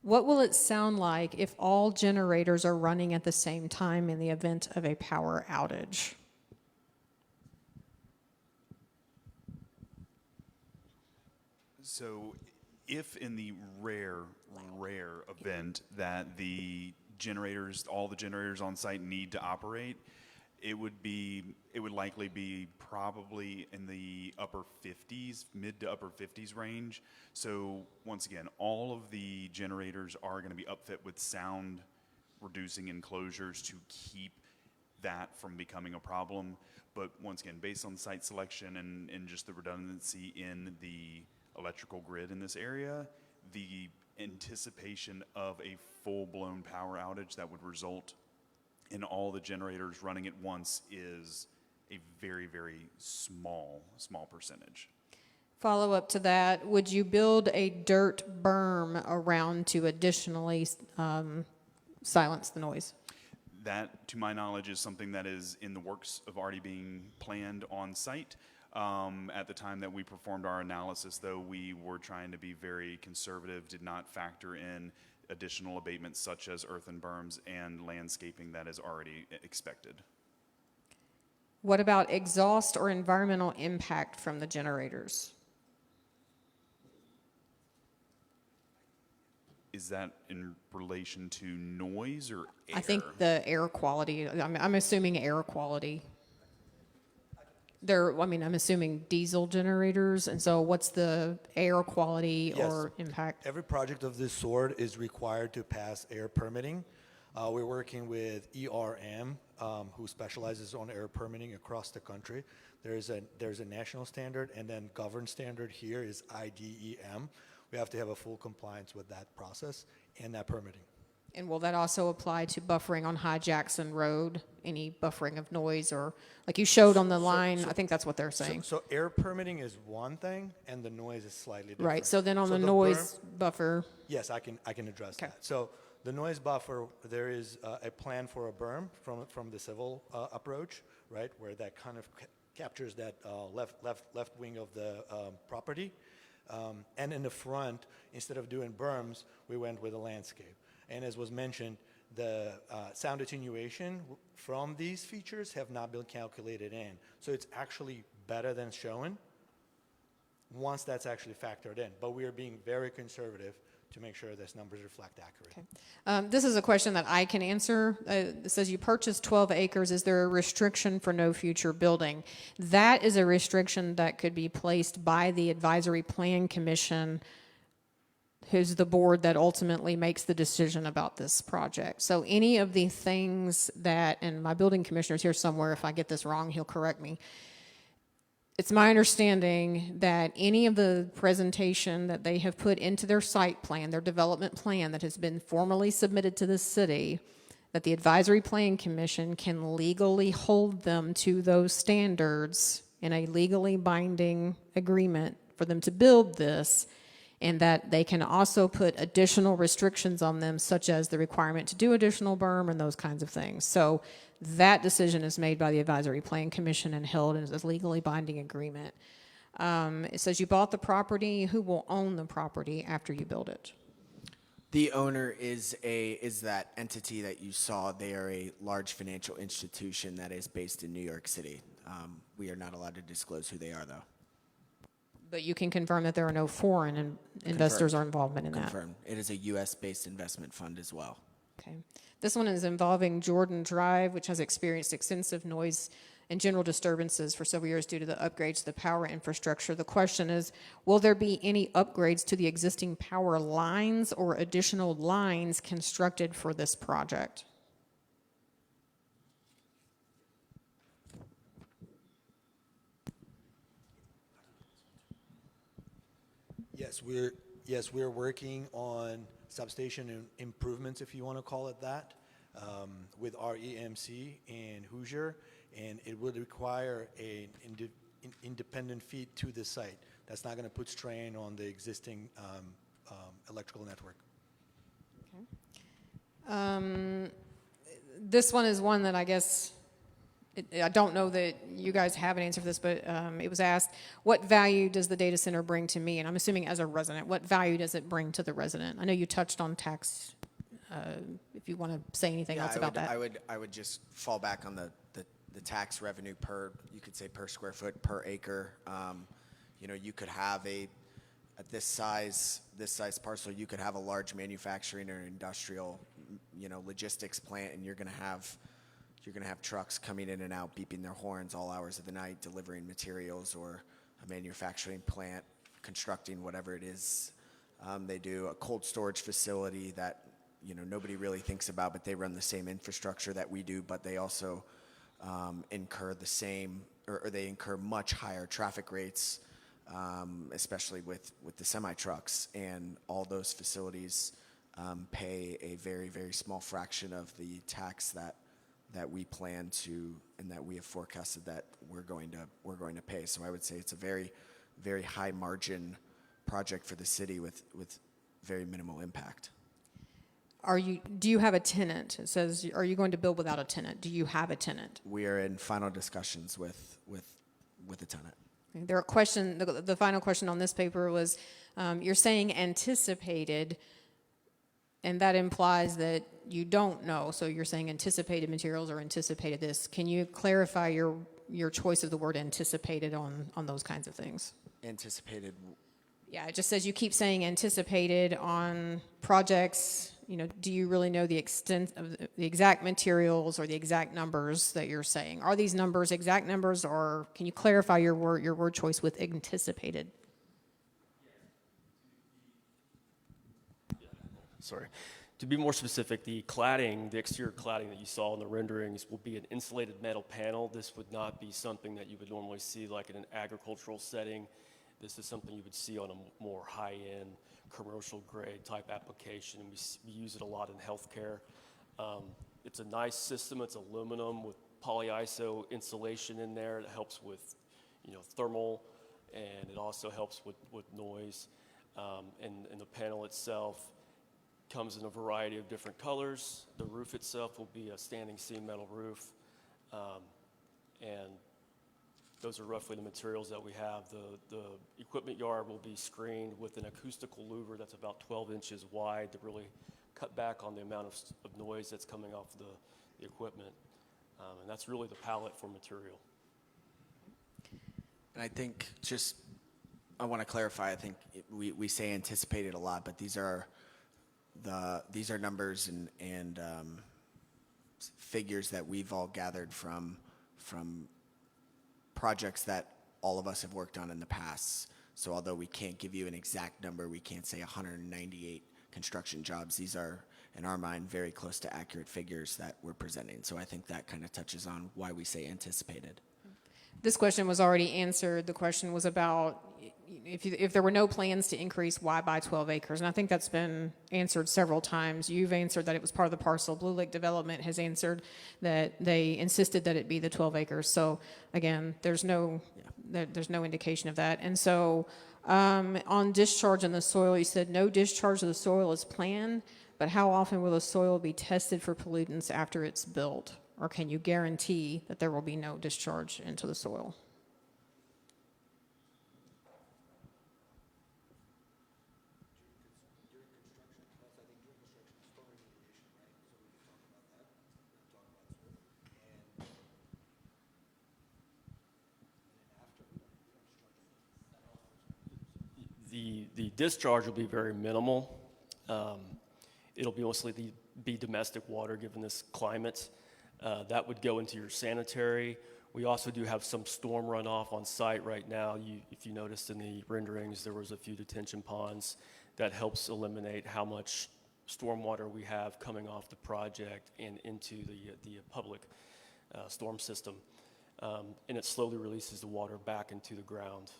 S1: What will it sound like if all generators are running at the same time in the event of a power outage?
S4: So if in the rare event that all the generators on site need to operate, it would likely be probably in the upper 50s, mid to upper 50s range. So once again, all of the generators are going to be upfit with sound reducing enclosures to keep that from becoming a problem. But once again, based on site selection and just the redundancy in the electrical grid in this area, the anticipation of a full-blown power outage that would result in all the generators running at once is a very, very small percentage.
S1: Follow up to that, would you build a dirt berm around to additionally silence the noise?
S4: That, to my knowledge, is something that is in the works of already being planned on site. At the time that we performed our analysis, though, we were trying to be very conservative, did not factor in additional abatements such as earthen berms and landscaping that is already expected.
S1: What about exhaust or environmental impact from the generators?
S4: Is that in relation to noise or air?
S1: I think the air quality, I'm assuming air quality. I'm assuming diesel generators, and so what's the air quality or impact?
S8: Every project of this sort is required to pass air permitting. We're working with ERM, who specializes on air permitting across the country. There's a national standard, and then governed standard here is IDEM. We have to have a full compliance with that process and that permitting.
S1: And will that also apply to buffering on High Jackson Road? Any buffering of noise, or like you showed on the line? I think that's what they're saying.
S8: So air permitting is one thing, and the noise is slightly different.
S1: Right. So then on the noise buffer.
S8: Yes, I can address that. So the noise buffer, there is a plan for a berm from the civil approach, right, where that kind of captures that left wing of the property. And in the front, instead of doing berms, we went with a landscape. And as was mentioned, the sound attenuation from these features have not been calculated in. So it's actually better than shown once that's actually factored in. But we are being very conservative to make sure these numbers reflect accurate.
S1: Okay. This is a question that I can answer. It says you purchased 12 acres. Is there a restriction for no future building? That is a restriction that could be placed by the Advisory Plan Commission, who's the board that ultimately makes the decision about this project. So any of the things that, and my building commissioner's here somewhere, if I get this wrong, he'll correct me. It's my understanding that any of the presentation that they have put into their site plan, their development plan that has been formally submitted to the city, that the Advisory Plan Commission can legally hold them to those standards in a legally binding agreement for them to build this, and that they can also put additional restrictions on them, such as the requirement to do additional berm and those kinds of things. So that decision is made by the Advisory Plan Commission and held as a legally binding agreement. It says you bought the property. Who will own the property after you build it?
S2: The owner is that entity that you saw. They are a large financial institution that is based in New York City. We are not allowed to disclose who they are, though.
S1: But you can confirm that there are no foreign investors or involvement in that.
S2: Confirmed. It is a U.S.-based investment fund as well.
S1: Okay. This one is involving Jordan Drive, which has experienced extensive noise and general disturbances for several years due to the upgrades to the power infrastructure. The question is, will there be any upgrades to the existing power lines or additional lines constructed for this project?
S8: Yes, we're working on substation improvements, if you want to call it that, with our EMC in Hoosier, and it would require an independent feed to the site. That's not going to put strain on the existing electrical network.
S1: Okay. This one is one that I guess, I don't know that you guys have an answer for this, but it was asked, what value does the data center bring to me? And I'm assuming as a resident, what value does it bring to the resident? I know you touched on tax, if you want to say anything else about that.
S2: I would just fall back on the tax revenue per, you could say per square foot, per acre. You could have at this size parcel, you could have a large manufacturing or industrial, logistics plant, and you're going to have trucks coming in and out, beeping their horns all hours of the night, delivering materials, or a manufacturing plant constructing whatever it is they do. A cold storage facility that nobody really thinks about, but they run the same infrastructure that we do, but they also incur the same, or they incur much higher traffic rates, especially with the semi trucks, and all those facilities pay a very, very small fraction of the tax that we plan to, and that we have forecasted that we're going to pay. So I would say it's a very, very high margin project for the city with very minimal impact.
S1: Do you have a tenant? It says, are you going to build without a tenant? Do you have a tenant?
S2: We are in final discussions with a tenant.
S1: The final question on this paper was, you're saying anticipated, and that implies that you don't know. So you're saying anticipated materials or anticipated this. Can you clarify your choice of the word anticipated on those kinds of things?
S2: Anticipated.
S1: Yeah, it just says you keep saying anticipated on projects. Do you really know the extent of the exact materials or the exact numbers that you're saying? Are these numbers exact numbers, or can you clarify your word choice with anticipated?
S5: Sorry. To be more specific, the exterior cladding that you saw in the renderings will be an insulated metal panel. This would not be something that you would normally see like in an agricultural setting. This is something you would see on a more high-end commercial grade type application. We use it a lot in healthcare. It's a nice system. It's aluminum with polyiso insulation in there that helps with thermal, and it also helps with noise. And the panel itself comes in a variety of different colors. The roof itself will be a standing seam metal roof, and those are roughly the materials that we have. The equipment yard will be screened with an acoustical louver that's about 12 inches wide to really cut back on the amount of noise that's coming off the equipment. And that's really the palette for material.
S2: And I think I want to clarify, I think we say anticipated a lot, but these are numbers and figures that we've all gathered from projects that all of us have worked on in the past. So although we can't give you an exact number, we can't say 198 construction jobs. These are, in our mind, very close to accurate figures that we're presenting. So I think that kind of touches on why we say anticipated.
S1: This question was already answered. The question was about if there were no plans to increase, why buy 12 acres? And I think that's been answered several times. You've answered that it was part of the parcel. Blue Lake Development has answered that they insisted that it be the 12 acres. So again, there's no indication of that. And so on discharge in the soil, you said no discharge of the soil is planned, but how often will the soil be tested for pollutants after it's built? Or can you guarantee that there will be no discharge into the soil?
S5: The discharge will be very minimal. It'll be mostly be domestic water given this climate. That would go into your sanitary. We also do have some storm runoff on site right now. If you noticed in the renderings, there was a few detention ponds that helps eliminate how much stormwater we have coming off the project and into the public storm system. And it slowly releases the water back into the ground.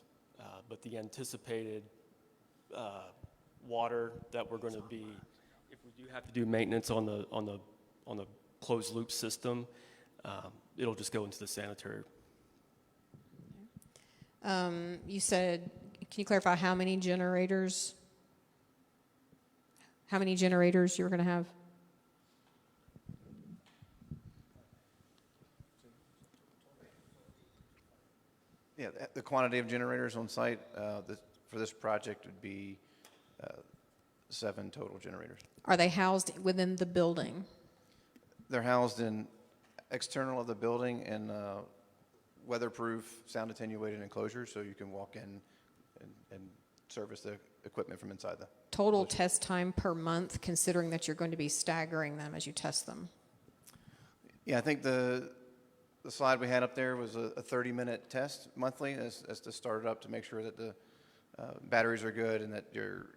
S5: But the anticipated water that we're going to be, if we do have to do maintenance on the closed loop system, it'll just go into the sanitary.
S1: You said, can you clarify how many generators you were going to have?
S3: Yeah, the quantity of generators on site for this project would be 7 total generators.
S1: Are they housed within the building?
S3: They're housed in external of the building in weatherproof, sound attenuated enclosures, so you can walk in and service the equipment from inside the
S1: Total test time per month, considering that you're going to be staggering them as you test them?
S3: Yeah, I think the slide we had up there was a 30-minute test monthly as to start it up to make sure that the batteries are good and that you're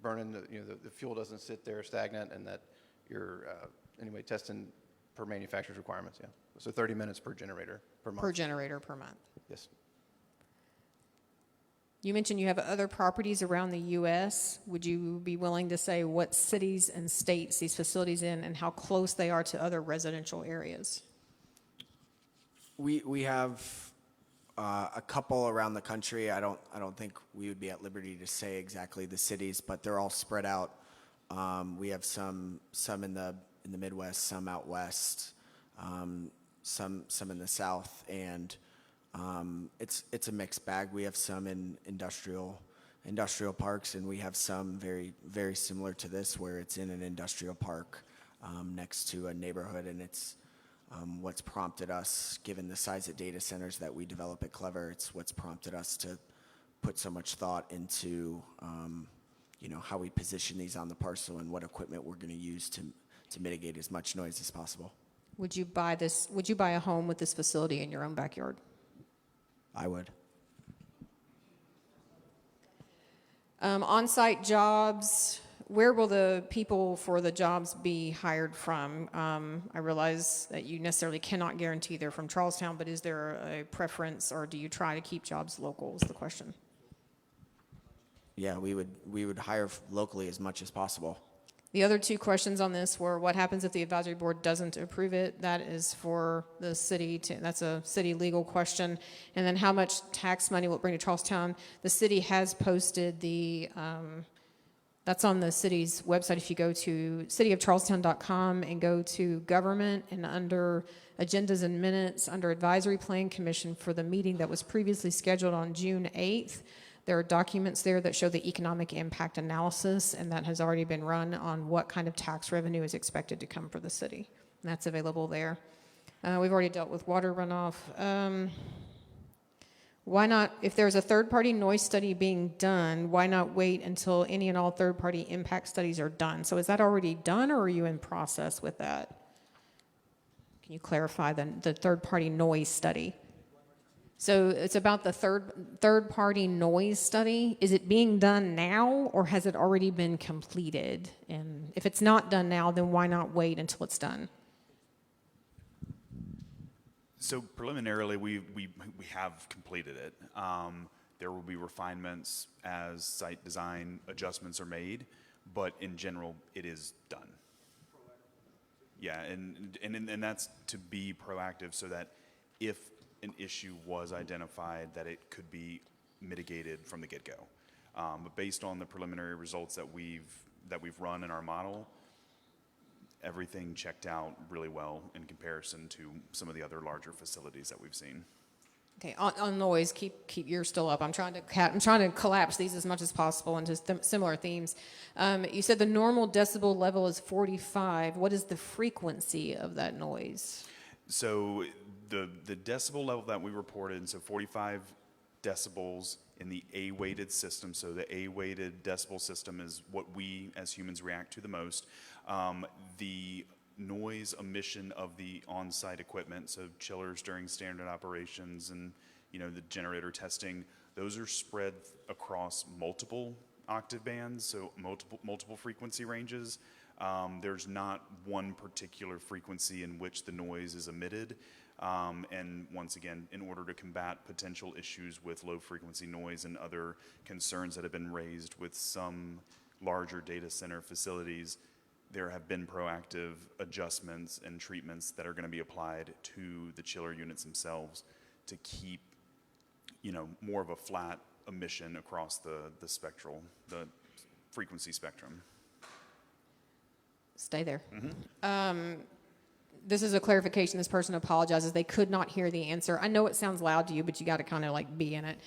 S3: burning the fuel doesn't sit there stagnant, and that you're anyway testing per manufacturer's requirements. Yeah, so 30 minutes per generator per month.
S1: Per generator per month.
S3: Yes.
S1: You mentioned you have other properties around the U.S. Would you be willing to say what cities and states these facilities in and how close they are to other residential areas?
S2: We have a couple around the country. I don't think we would be at liberty to say exactly the cities, but they're all spread out. We have some in the Midwest, some out west, some in the South, and it's a mixed bag. We have some in industrial parks, and we have some very, very similar to this where it's in an industrial park next to a neighborhood, and it's what's prompted us, given the size of data centers that we develop at QLEVR, it's what's prompted us to put so much thought into how we position these on the parcel and what equipment we're going to use to mitigate as much noise as possible.
S1: Would you buy a home with this facility in your own backyard?
S2: I would.
S1: On-site jobs, where will the people for the jobs be hired from? I realize that you necessarily cannot guarantee they're from Charlestown, but is there a preference, or do you try to keep jobs local is the question?
S2: Yeah, we would hire locally as much as possible.
S1: The other two questions on this were what happens if the advisory board doesn't approve it? That is for the city that's a city legal question. And then how much tax money will it bring to Charlestown? The city has posted that's on the city's website. If you go to cityofcharlestown.com and go to government, and under agendas and minutes, under advisory plan commission for the meeting that was previously scheduled on June 8th, there are documents there that show the economic impact analysis, and that has already been run on what kind of tax revenue is expected to come for the city. And that's available there. We've already dealt with water runoff. Why not, if there's a third-party noise study being done, why not wait until any and all third-party impact studies are done? So is that already done, or are you in process with that? Can you clarify the third-party noise study? So it's about the third-party noise study. Is it being done now, or has it already been completed? And if it's not done now, then why not wait until it's done?
S4: So preliminarily, we have completed it. There will be refinements as site design adjustments are made, but in general, it is done. Yeah, and that's to be proactive so that if an issue was identified, that it could be mitigated from the get-go. But based on the preliminary results that we've run in our model, everything checked out really well in comparison to some of the other larger facilities that we've seen.
S1: Okay, on noise, keep yours still up. I'm trying to collapse these as much as possible into similar themes. You said the normal decibel level is 45. What is the frequency of that noise?
S4: So the decibel level that we reported, so 45 decibels in the A-weighted system. So the A-weighted decibel system is what we as humans react to the most. The noise emission of the on-site equipment, so chillers during standard operations and the generator testing, those are spread across multiple octave bands, so multiple frequency ranges. There's not one particular frequency in which the noise is emitted. And once again, in order to combat potential issues with low frequency noise and other concerns that have been raised with some larger data center facilities, there have been proactive adjustments and treatments that are going to be applied to the chiller units themselves to keep, more of a flat emission across the frequency spectrum.
S1: Stay there. This is a clarification. This person apologizes. They could not hear the answer. I know it sounds loud to you, but you got to kind of like be in it.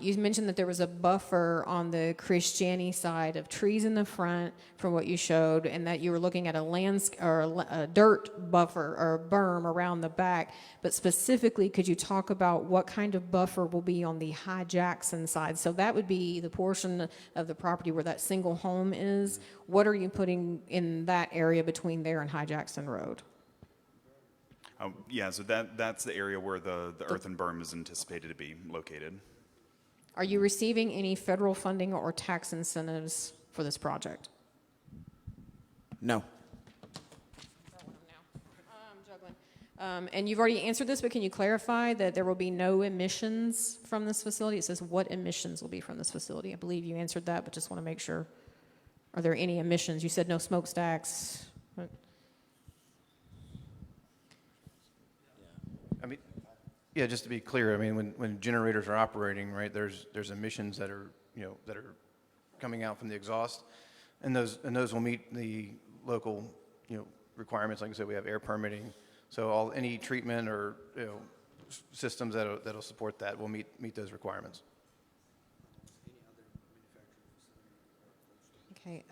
S1: You mentioned that there was a buffer on the Christiani side of trees in the front from what you showed, and that you were looking at a dirt buffer or berm around the back. But specifically, could you talk about what kind of buffer will be on the High Jackson side? So that would be the portion of the property where that single home is. What are you putting in that area between there and High Jackson Road?
S4: Yeah, so that's the area where the earthen berm is anticipated to be located.
S1: Are you receiving any federal funding or tax incentives for this project?
S2: No.
S1: I'm juggling. And you've already answered this, but can you clarify that there will be no emissions from this facility? It says what emissions will be from this facility. I believe you answered that, but just want to make sure. Are there any emissions? You said no smokestacks.
S3: Yeah, just to be clear, I mean, when generators are operating, right, there's emissions that are coming out from the exhaust, and those will meet the local requirements. Like I said, we have air permitting, so any treatment or systems that'll support that will meet those requirements.
S1: Okay.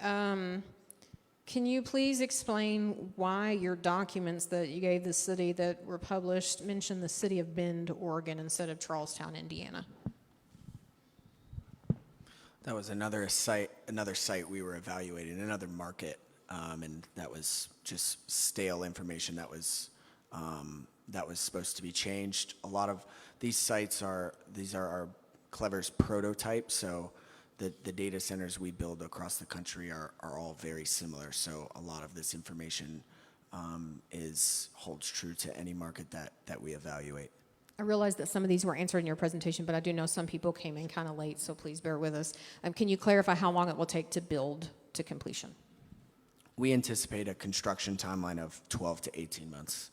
S1: Can you please explain why your documents that you gave the city that were published mention the city of Bend, Oregon, instead of Charlestown, Indiana?
S2: That was another site we were evaluating, another market, and that was just stale information that was supposed to be changed. A lot of these sites are our QLEVR's prototype, so the data centers we build across the country are all very similar. So a lot of this information holds true to any market that we evaluate.
S1: I realize that some of these were answered in your presentation, but I do know some people came in kind of late, so please bear with us. Can you clarify how long it will take to build to completion?
S2: We anticipate a construction timeline of 12 to 18 months.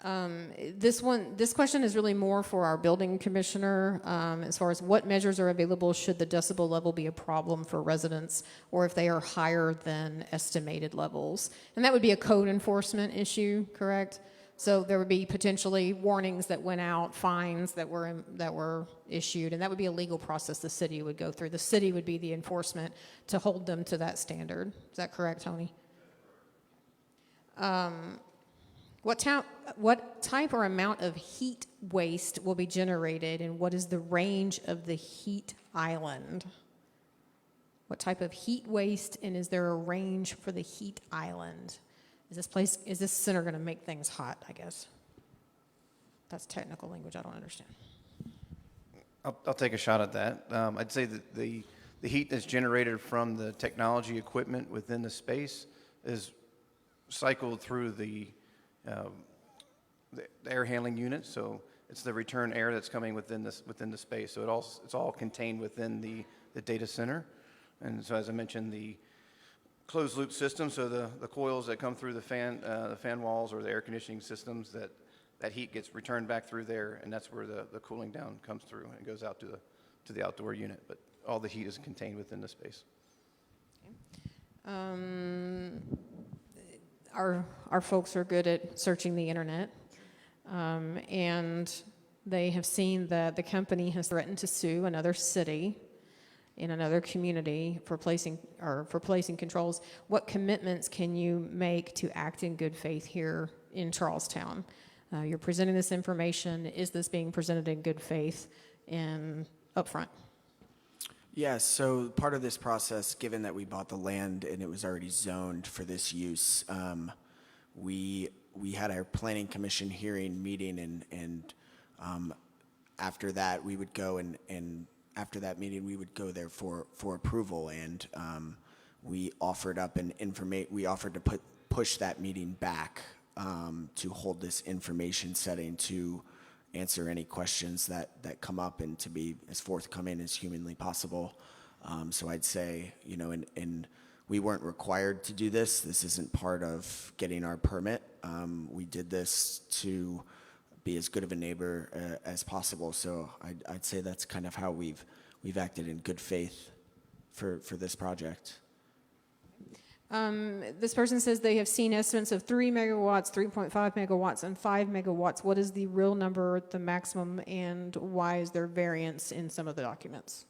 S1: This question is really more for our building commissioner, as far as what measures are available should the decibel level be a problem for residents, or if they are higher than estimated levels. And that would be a code enforcement issue, correct? So there would be potentially warnings that went out, fines that were issued, and that would be a legal process the city would go through. The city would be the enforcement to hold them to that standard. Is that correct, Tony? What type or amount of heat waste will be generated, and what is the range of the heat island? What type of heat waste, and is there a range for the heat island? Is this center going to make things hot, I guess? That's technical language I don't understand.
S3: I'll take a shot at that. I'd say that the heat that's generated from the technology equipment within the space is cycled through the air handling unit, so it's the return air that's coming within the space. So it's all contained within the data center, and so as I mentioned, the closed loop system, so the coils that come through the fan walls or the air conditioning systems, that heat gets returned back through there, and that's where the cooling down comes through and goes out to the outdoor unit. But all the heat is contained within the space.
S1: Okay. Our folks are good at searching the internet, and they have seen that the company has threatened to sue another city in another community for placing controls. What commitments can you make to act in good faith here in Charlestown? You're presenting this information. Is this being presented in good faith? up front?
S2: Yeah, so part of this process, given that we bought the land and it was already zoned for this use, we had our planning commission hearing meeting, and after that we would go and after that meeting we would go there for approval, and we offered to push that meeting back to hold this information setting to answer any questions that come up and to be as forthcoming as humanly possible. So I'd say, and we weren't required to do this. This isn't part of getting our permit. We did this to be as good of a neighbor as possible. So I'd say that's kind of how we've acted in good faith for this project.
S1: This person says they have seen estimates of 3 megawatts, 3.5 megawatts, and 5 megawatts. What is the real number, the maximum, and why is there variance in some of the documents?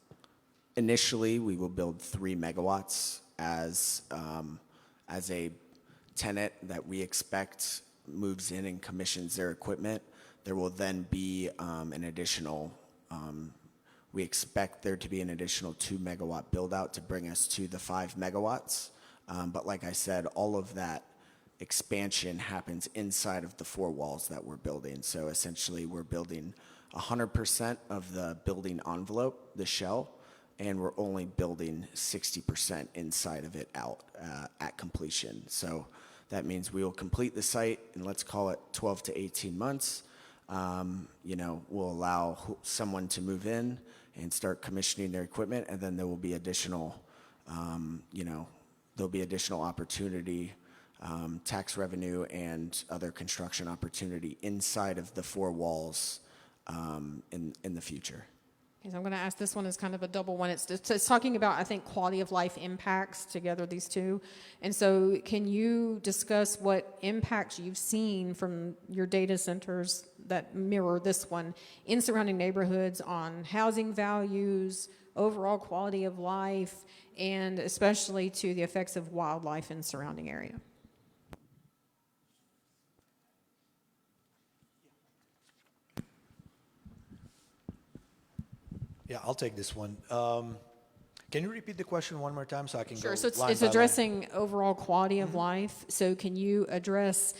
S2: Initially, we will build 3 megawatts as a tenant that we expect moves in and commissions their equipment. There will then be we expect there to be an additional 2 megawatt build out to bring us to the 5 megawatts. But like I said, all of that expansion happens inside of the 4 walls that we're building. So essentially we're building 100% of the building envelope, the shell, and we're only building 60% inside of it out at completion. So that means we will complete the site in, let's call it 12 to 18 months. We'll allow someone to move in and start commissioning their equipment, and then there will be additional, there'll be additional opportunity, tax revenue, and other construction opportunity inside of the 4 walls in the future.
S1: Okay, so I'm going to ask this one as kind of a double one. It's talking about, I think, quality of life impacts together, these two. And so can you discuss what impacts you've seen from your data centers that mirror this one in surrounding neighborhoods on housing values, overall quality of life, and especially to the effects of wildlife in surrounding area?
S8: Yeah, I'll take this one. Can you repeat the question one more time so I can
S1: Sure.
S8: go
S1: So
S8: line by
S1: it's
S8: line?
S1: addressing overall quality of life. So can you address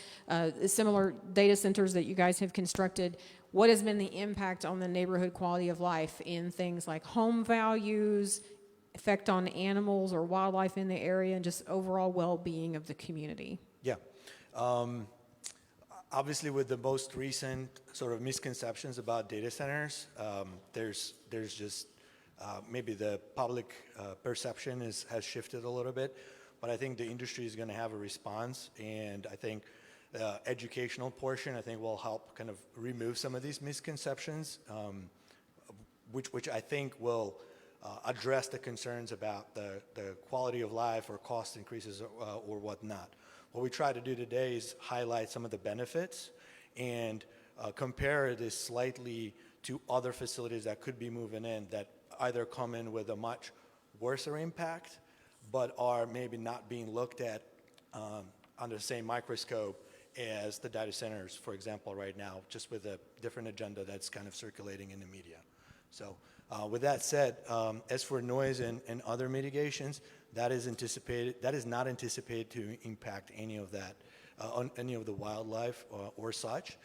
S1: similar data centers that you guys have constructed? What has been the impact on the neighborhood quality of life in things like home values, effect on animals or wildlife in the area, and just overall well-being of the community?
S8: Yeah. Obviously, with the most recent sort of misconceptions about data centers, there's just maybe the public perception has shifted a little bit, but I think the industry is going to have a response, and I think the educational portion, I think, will help kind of remove some of these misconceptions, which I think will address the concerns about the quality of life or cost increases or whatnot. What we try to do today is highlight some of the benefits and compare this slightly to other facilities that could be moving in that either come in with a much worser impact, but are maybe not being looked at under the same microscope as the data centers, for example, right now, just with a different agenda that's kind of circulating in the media. So with that said, as for noise and other mitigations, that is not anticipated to impact any of that, on any of the wildlife or such.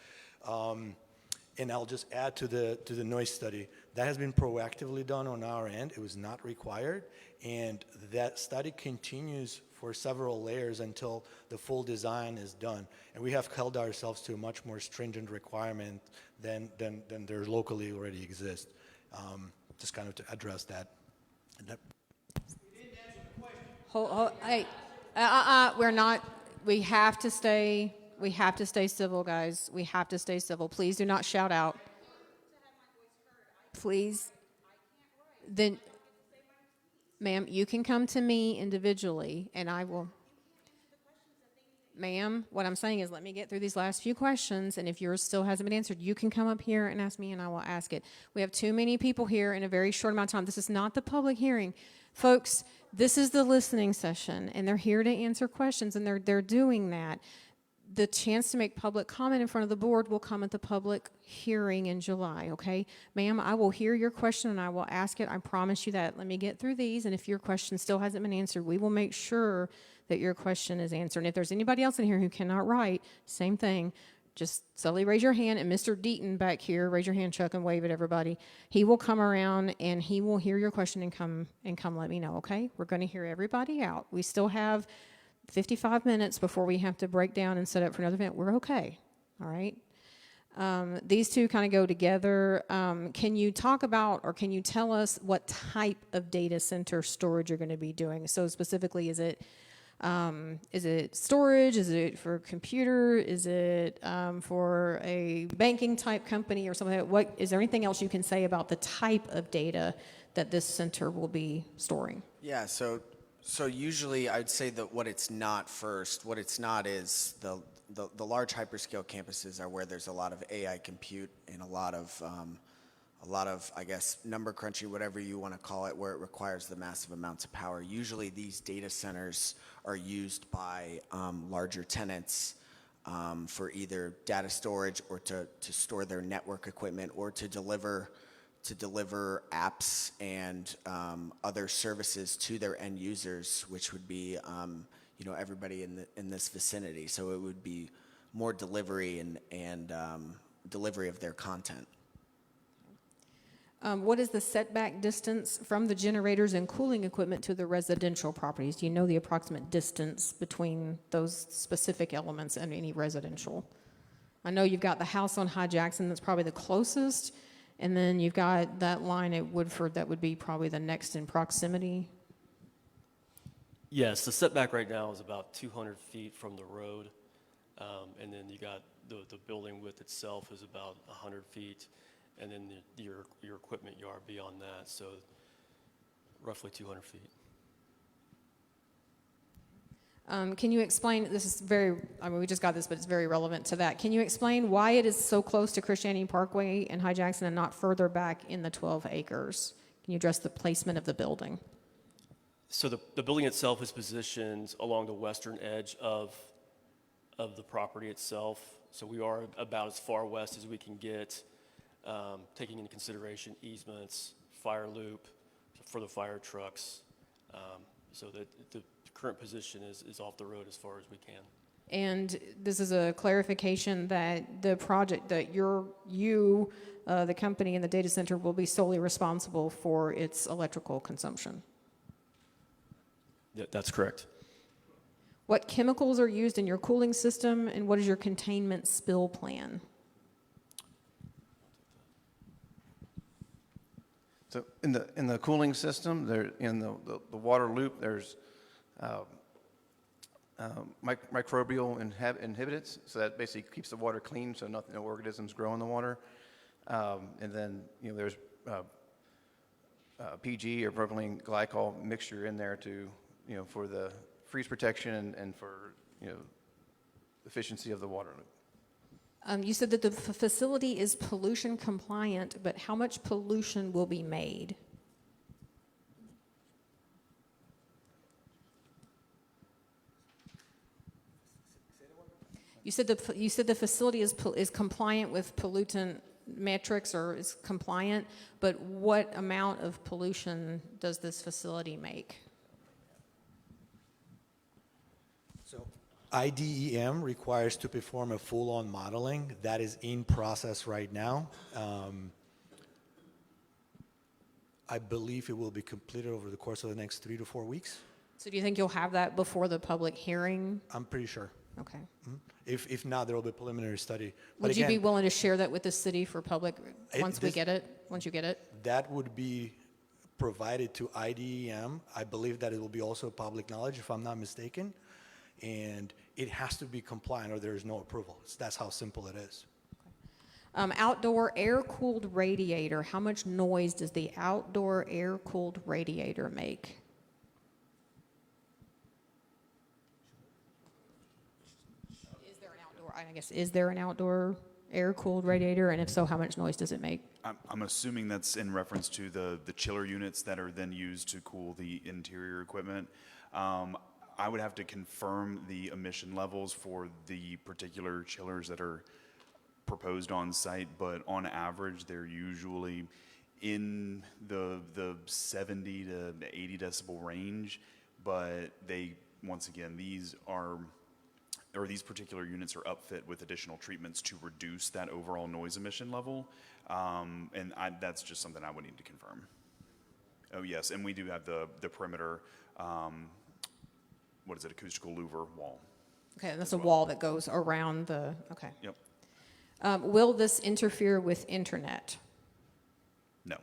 S8: And I'll just add to the noise study, that has been proactively done on our end. It was not required, and that study continues for several layers until the full design is done. And we have held ourselves to a much more stringent requirement than there locally already exist. Just kind of to address that.
S1: Hey, we're not. We have to stay civil, guys. We have to stay civil. Please do not shout out. Please. Then, ma'am, you can come to me individually, and I will. Ma'am, what I'm saying is let me get through these last few questions, and if yours still hasn't been answered, you can come up here and ask me, and I will ask it. We have too many people here in a very short amount of time. This is not the public hearing. Folks, this is the listening session, and they're here to answer questions, and they're doing that. the chance to make public comment in front of the board will come at the public hearing in July, okay? Ma'am, I will hear your question and I will ask it. I promise you that. Let me get through these, and if your question still hasn't been answered, we will make sure that your question is answered. And if there's anybody else in here who cannot write, same thing. Just slowly raise your hand, and Mr. Deaton back here, raise your hand, Chuck, and wave at everybody. He will come around and he will hear your question and come let me know, okay? We're going to hear everybody out. We still have 55 minutes before we have to break down and set up for another event. We're okay, all right? These two kind of go together. Can you talk about, or can you tell us what type of data center storage you're going to be doing? So specifically, is it storage? Is it for computer? Is it for a banking type company or something like that? Is there anything else you can say about the type of data that this center will be storing?
S2: Yeah, so usually I'd say that what it's not first. What it's not is the large hyperscale campuses are where there's a lot of AI compute and a lot of I guess number crunching, whatever you want to call it, where it requires the massive amounts of power. Usually these data centers are used by larger tenants for either data storage or to store their network equipment or to deliver apps and other services to their end users, which would be everybody in this vicinity. So it would be more delivery and delivery of their content.
S1: What is the setback distance from the generators and cooling equipment to the residential properties? Do you know the approximate distance between those specific elements and any residential? I know you've got the house on High Jackson that's probably the closest, and then you've got that line at Woodford that would be probably the next in proximity.
S5: Yes, the setback right now is about 200 feet from the road, and then you got the building width itself is about 100 feet, and then your equipment yard beyond that, so roughly 200 feet.
S1: Can you explain, this is we just got this, but it's very relevant to that. Can you explain why it is so close to Christianity Parkway and High Jackson and not further back in the 12 acres? Can you address the placement of the building?
S5: So the building itself is positioned along the western edge of the property itself. So we are about as far west as we can get, taking into consideration easements, fire loop for the fire trucks. So that the current position is off the road as far as we can.
S1: And this is a clarification that the project that the company and the data center will be solely responsible for its electrical consumption.
S5: Yeah, that's correct.
S1: What chemicals are used in your cooling system, and what is your containment spill plan?
S3: So in the cooling system, there in the water loop, there's microbial inhibitants, so that basically keeps the water clean, so no organisms grow in the water. And then there's PG or propylene glycol mixture in there to for the freeze protection and for efficiency of the water loop.
S1: You said that the facility is pollution compliant, but how much pollution will be made? You said the facility is compliant with pollutant metrics, or is compliant, but what amount of pollution does this facility make?
S8: So IDEM requires to perform a full-on modeling. That is in process right now. I believe it will be completed over the course of the next 3 to 4 weeks.
S1: So do you think you'll have that before the public hearing?
S8: I'm pretty sure.
S1: Okay.
S8: Mm-hmm. If not, there will be a preliminary study.
S1: Would you be willing to share that with the city for public once you get it?
S8: That would be provided to IDEM. I believe that it will be also public knowledge, if I'm not mistaken. And it has to be compliant or there is no approval. That's how simple it is.
S1: Outdoor air-cooled radiator. How much noise does the outdoor air-cooled radiator make? Is there an outdoor air-cooled radiator? And if so, how much noise does it make?
S4: I'm assuming that's in reference to the chiller units that are then used to cool the interior equipment. I would have to confirm the emission levels for the particular chillers that are proposed on site, but on average, they're usually in the 70 to 80 decibel range. But once again, these particular units are upfit with additional treatments to reduce that overall noise emission level. And that's just something I would need to confirm. Oh, yes, and we do have the perimeter, acoustical louver wall.
S1: Okay, and that's a wall that goes around the, okay.
S4: Yep.
S1: Will this interfere with internet?
S4: No.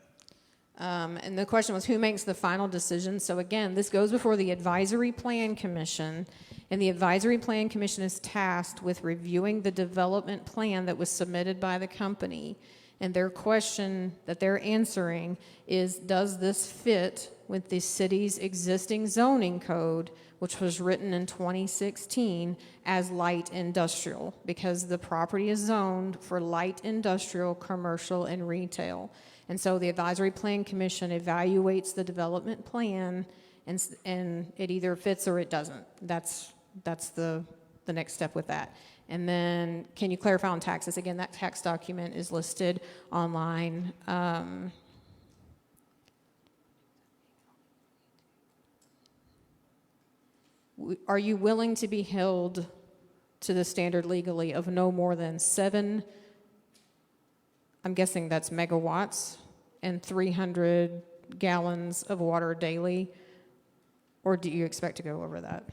S1: And the question was, who makes the final decision? So again, this goes before the Advisory Plan Commission, and the Advisory Plan Commission is tasked with reviewing the development plan that was submitted by the company. And their question that they're answering is, does this fit with the city's existing zoning code, which was written in 2016 as light industrial, because the property is zoned for light industrial, commercial, and retail. And so the Advisory Plan Commission evaluates the development plan, and it either fits or it doesn't. That's the next step with that. And then, can you clarify on taxes? Again, that tax document is listed online. Are you willing to be held to the standard legally of no more than 7, I'm guessing that's megawatts, and 300 gallons of water daily? Or do you expect to go over that?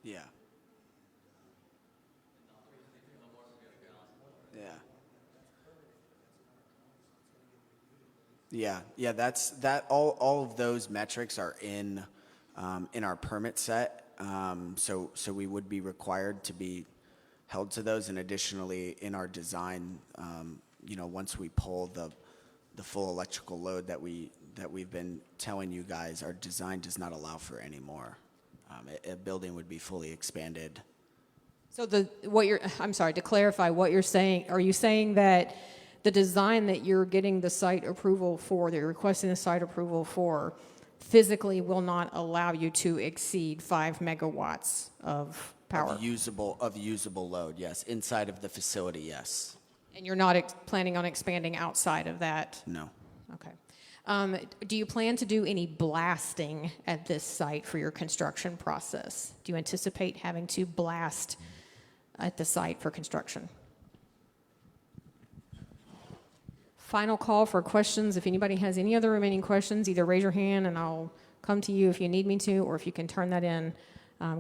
S2: Yeah. Yeah. All of those metrics are in our permit set. So we would be required to be held to those, and additionally in our design, once we pull the full electrical load that we've been telling you guys, our design does not allow for any more. A building would be fully expanded.
S1: So I'm sorry, to clarify what you're saying, are you saying that the design that you're getting the site approval for, that you're requesting the site approval for, physically will not allow you to exceed 5 megawatts of power?
S2: Of usable load, yes. Inside of the facility, yes.
S1: And you're not planning on expanding outside of that?
S2: No.
S1: Okay. Do you plan to do any blasting at this site for your construction process? Do you anticipate having to blast at the site for construction? Final call for questions. If anybody has any other remaining questions, either raise your hand and I'll come to you if you need me to, or if you can turn that in,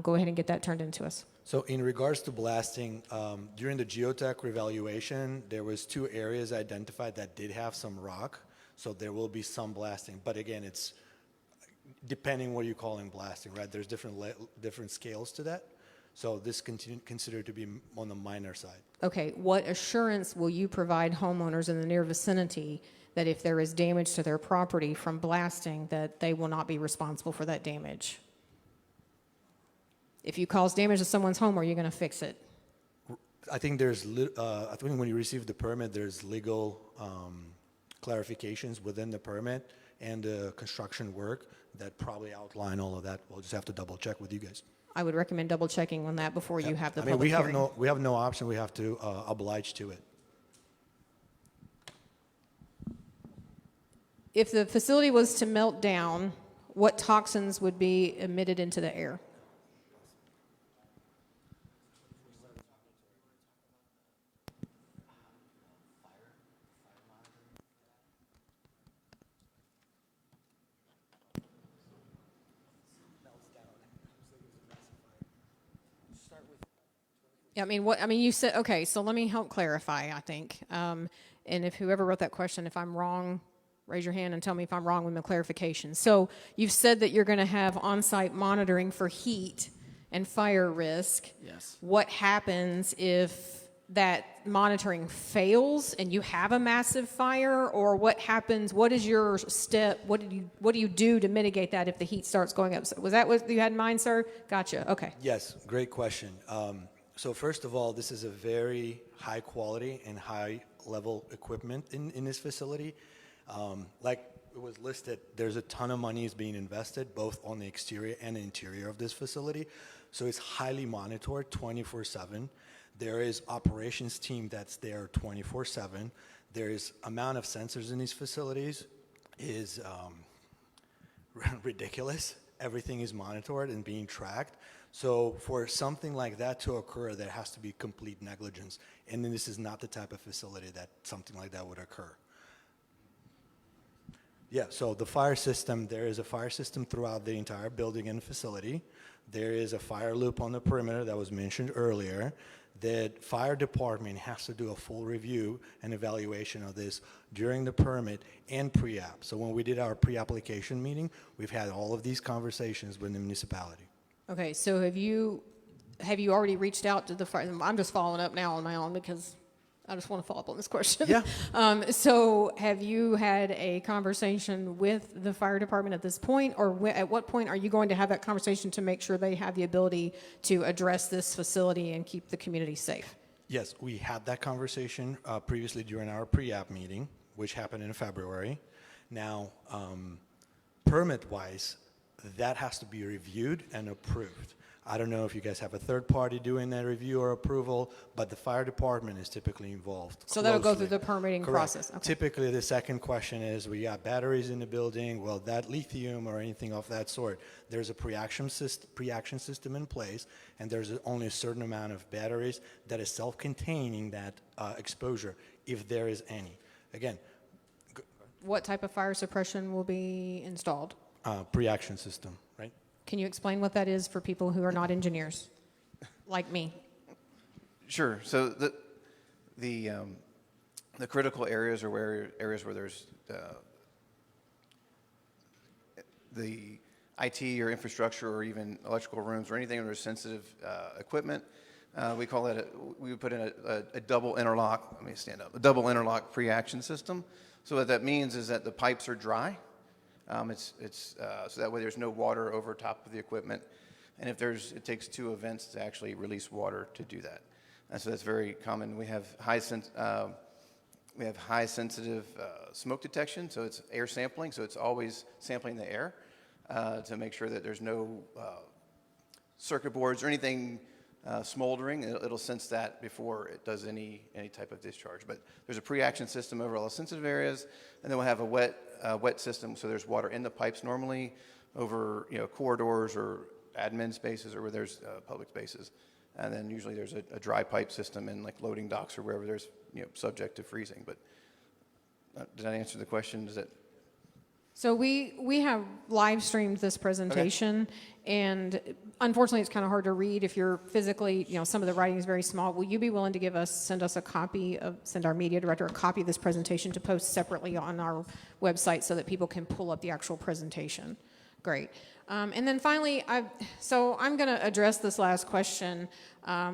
S1: go ahead and get that turned into us.
S8: So in regards to blasting, during the geotech revaluation, there was 2 areas identified that did have some rock. So there will be some blasting, but again, it's depending what you're calling blasting, right? There's different scales to that. So this considered to be on the minor side.
S1: Okay, what assurance will you provide homeowners in the near vicinity that if there is damage to their property from blasting, that they will not be responsible for that damage? If you cause damage to someone's home, are you going to fix it?
S8: I think I think when you receive the permit, there's legal clarifications within the permit and the construction work that probably outline all of that. We'll just have to double check with you guys.
S1: I would recommend double checking on that before you have the public
S8: we
S1: hearing.
S8: have no option. We have to oblige to it.
S1: If the facility was to melt down, what toxins would be emitted into the air? Yeah, you said, okay, so let me help clarify, I think. And if whoever wrote that question, if I'm wrong, raise your hand and tell me if I'm wrong with the clarification. So you've said that you're going to have on-site monitoring for heat and fire risk.
S2: Yes.
S1: What happens if that monitoring fails and you have a massive fire, or what happens? What is your step? What do you do to mitigate that if the heat starts going up? So was that what you had in mind, sir? Gotcha. Okay.
S8: Yes, great question. So first of all, this is a very high quality and high level equipment in this facility. Like it was listed, there's a ton of money is being invested both on the exterior and the interior of this facility. So it's highly monitored 24/7. There is operations team that's there 24/7. There is amount of sensors in these facilities is ridiculous. Everything is monitored and being tracked. So for something like that to occur, there has to be complete negligence. And then this is not the type of facility that something like that would occur. Yeah, so the fire system, there is a fire system throughout the entire building and facility. There is a fire loop on the perimeter that was mentioned earlier. The fire department has to do a full review and evaluation of this during the permit and pre-app. So when we did our pre-application meeting, we've had all of these conversations with the municipality.
S1: Okay, so have you already reached out to the fire? I'm just following up now on my own because I just want to follow up on this question.
S8: Yeah.
S1: So have you had a conversation with the fire department at this point, or at what point are you going to have that conversation to make sure they have the ability to address this facility and keep the community safe?
S8: Yes, we had that conversation previously during our pre-app meeting, which happened in February. Now, permit-wise, that has to be reviewed and approved. I don't know if you guys have a third party doing that review or approval, but the fire department is typically involved.
S1: So that'll go
S8: closely.
S1: through the permitting
S8: Correct.
S1: process. Okay.
S8: Typically, the second question is, we got batteries in the building, well, that lithium or anything of that sort, there's a pre-action system in place, and there's only a certain amount of batteries that is self-containing that exposure, if there is any. Again,
S1: What type of fire suppression will be installed?
S8: pre-action system, right?
S1: Can you explain what that is for people who are not engineers, like me?
S3: Sure. So the critical areas are areas where there's the IT or infrastructure or even electrical rooms or anything where there's sensitive equipment. We call that we would put in a double interlock. Let me stand up. A double interlock pre-action system. So what that means is that the pipes are dry. So that way there's no water over top of the equipment, and it takes 2 events to actually release water to do that. And so that's very common. We have high sensitive smoke detection, so it's air sampling, so it's always sampling the air to make sure that there's no circuit boards or anything smoldering. It'll sense that before it does any type of discharge. But there's a pre-action system over all the sensitive areas, and then we'll have a wet system, so there's water in the pipes normally over corridors or admin spaces or where there's public spaces, and then usually there's a dry pipe system in like loading docks or wherever there's subject to freezing. But did I answer the question? Does that?
S1: So we have live streamed this presentation, and unfortunately it's kind of hard to read if you're physically, some of the writing is very small. Will you be willing to send our media director a copy of this presentation to post separately on our website so that people can pull up the actual presentation? Great. And then finally, I'm going to address this last question,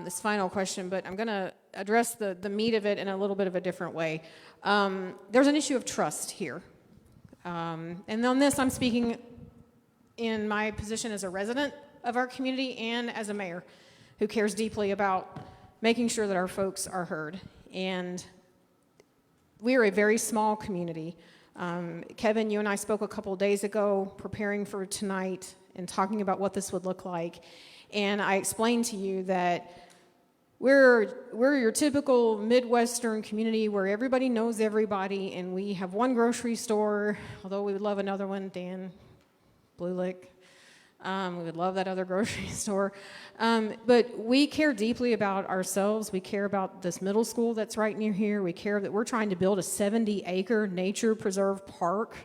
S1: this final question, but I'm going to address the meat of it in a little bit of a different way. There's an issue of trust here. And on this, I'm speaking in my position as a resident of our community and as a mayor who cares deeply about making sure that our folks are heard. And we are a very small community. Kevin, you and I spoke a couple of days ago preparing for tonight and talking about what this would look like. And I explained to you that we're your typical Midwestern community where everybody knows everybody, and we have one grocery store, although we would love another one, Dan, Blue Lick. We would love that other grocery store. But we care deeply about ourselves. We care about this middle school that's right near here. We care that we're trying to build a 70-acre nature preserve park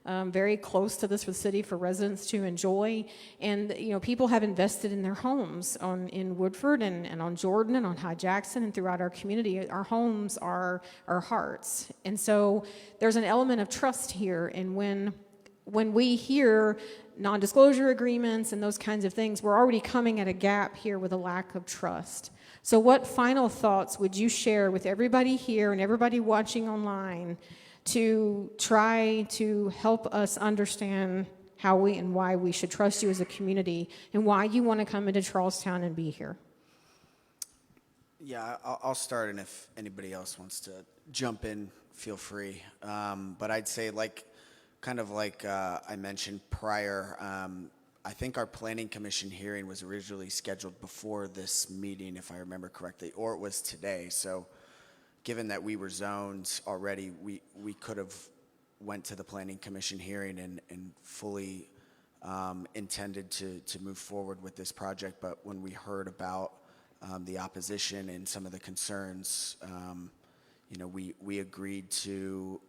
S1: very close to this for the city for residents to enjoy. And, people have invested in their homes in Woodford and on Jordan and on High Jackson and throughout our community. Our homes are our hearts. And so there's an element of trust here. And when when we hear non-disclosure agreements and those kinds of things, we're already coming at a gap here with a lack of trust. So what final thoughts would you share with everybody here and everybody watching online to try to help us understand how we and why we should trust you as a community and why you want to come into Charlestown and be here?
S2: Yeah, I'll start, and if anybody else wants to jump in, feel free. But I'd say, kind of like I mentioned prior, I think our planning commission hearing was originally scheduled before this meeting, if I remember correctly, or it was today. So given that we were zoned already, we could have went to the planning commission hearing and fully intended to move forward with this project. But when we heard about the opposition and some of the concerns, we agreed to,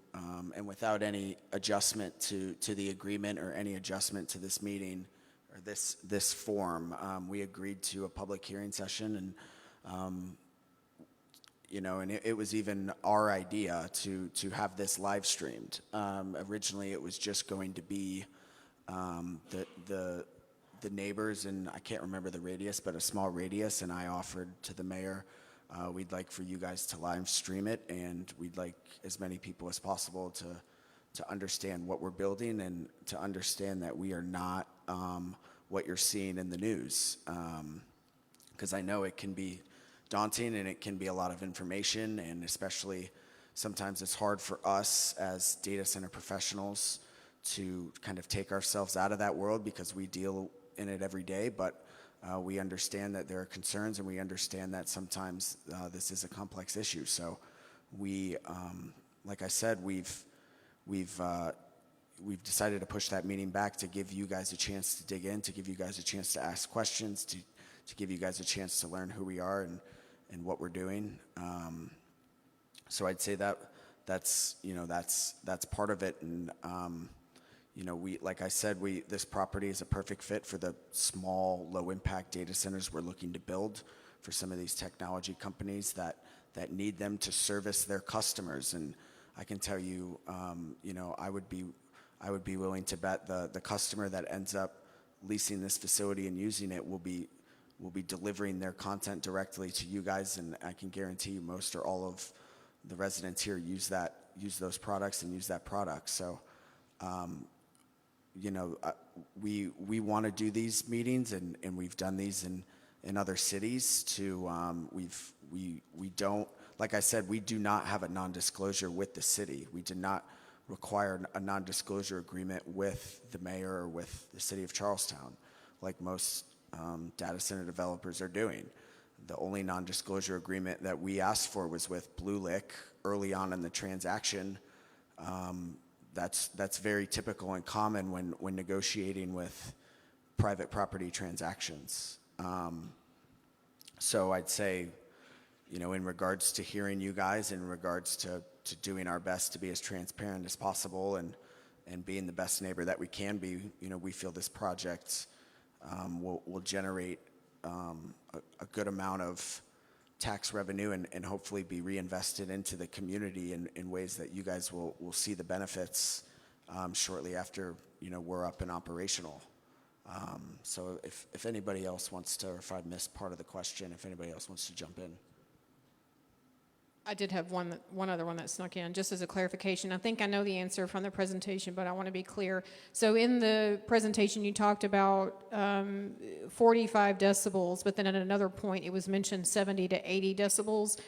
S2: and without any adjustment to the agreement or any adjustment to this meeting or this form, we agreed to a public hearing session, and and it was even our idea to have this live streamed. Originally, it was just going to be the neighbors, and I can't remember the radius, but a small radius, and I offered to the mayor, we'd like for you guys to live stream it, and we'd like as many people as possible to understand what we're building and to understand that we are not what you're seeing in the news. Because I know it can be daunting and it can be a lot of information, and especially sometimes it's hard for us as data center professionals to kind of take ourselves out of that world because we deal in it every day, but we understand that there are concerns, and we understand that sometimes this is a complex issue. So we, like I said, we've decided to push that meeting back to give you guys a chance to dig in, to give you guys a chance to ask questions, to give you guys a chance to learn who we are and what we're doing. So I'd say that's part of it, and like I said, this property is a perfect fit for the small, low-impact data centers we're looking to build for some of these technology companies that need them to service their customers. And I can tell you, I would be willing to bet the customer that ends up leasing this facility and using it will be delivering their content directly to you guys, and I can guarantee you most or all of the residents here use those products and use that product. So. We want to do these meetings, and we've done these in other cities too. We don't, like I said, we do not have a non-disclosure with the city. We did not require a non-disclosure agreement with the mayor or with the City of Charlestown, like most data center developers are doing. The only non-disclosure agreement that we asked for was with Blue Lick early on in the transaction. That's very typical and common when negotiating with private property transactions. So I'd say, in regards to hearing you guys, in regards to doing our best to be as transparent as possible and being the best neighbor that we can be, we feel this project will generate a good amount of tax revenue and hopefully be reinvested into the community in ways that you guys will see the benefits shortly after we're up and operational. So if anybody else wants to, or if I missed part of the question, if anybody else wants to jump in.
S1: I did have one other one that snuck in, just as a clarification. I think I know the answer from the presentation, but I want to be clear. So in the presentation, you talked about 45 decibels, but then at another point, it was mentioned 70 to 80 decibels.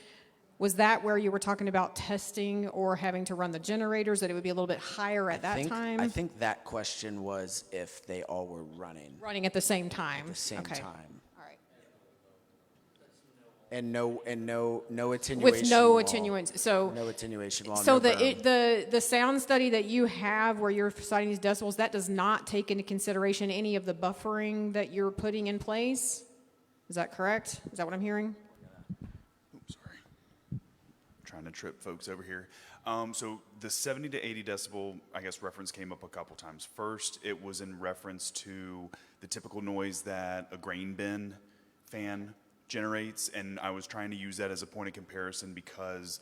S1: Was that where you were talking about testing or having to run the generators, that it would be a little bit higher at that time?
S2: I think that question was if they all were running.
S1: Running at the same time.
S2: At the same time.
S1: All right.
S2: And no attenuation.
S1: With no
S2: wall.
S1: attenuation. So
S2: no attenuation wall.
S1: So
S2: no
S1: the sound study that you have where you're citing these decibels, that does not take into consideration any of the buffering that you're putting in place? Is that correct? Is that what I'm hearing?
S4: Trying to trip folks over here. So the 70 to 80 decibel, I guess, reference came up a couple times. First, it was in reference to the typical noise that a grain bin fan generates, and I was trying to use that as a point of comparison because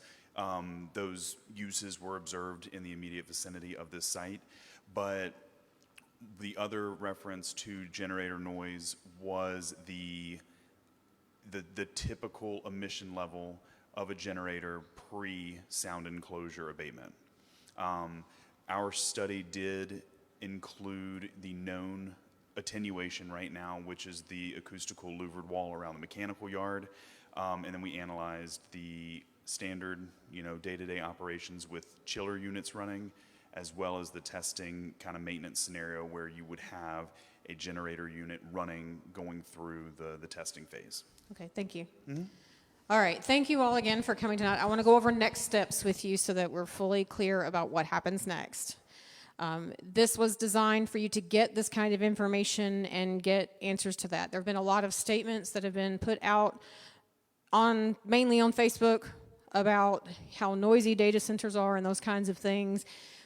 S4: those uses were observed in the immediate vicinity of this site. But the other reference to generator noise was the typical emission level of a generator pre-sound enclosure abatement. Our study did include the known attenuation right now, which is the acoustical louvered wall around the mechanical yard, and then we analyzed the standard, day-to-day operations with chiller units running, as well as the testing kind of maintenance scenario where you would have a generator unit running going through the testing phase.
S1: Okay, thank you. All right, thank you all again for coming tonight. I want to go over next steps with you so that we're fully clear about what happens next. This was designed for you to get this kind of information and get answers to that. There have been a lot of statements that have been put out mainly on Facebook about how noisy data centers are and those kinds of things.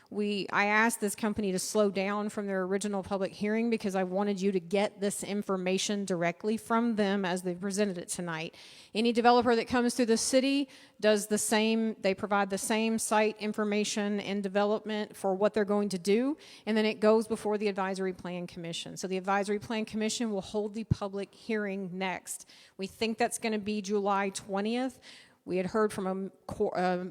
S1: I asked this company to slow down from their original public hearing because I wanted you to get this information directly from them as they presented it tonight. Any developer that comes through the city does the same. They provide the same site information and development for what they're going to do, and then it goes before the Advisory Plan Commission. So the Advisory Plan Commission will hold the public hearing next. We think that's going to be July 20th. We had heard from a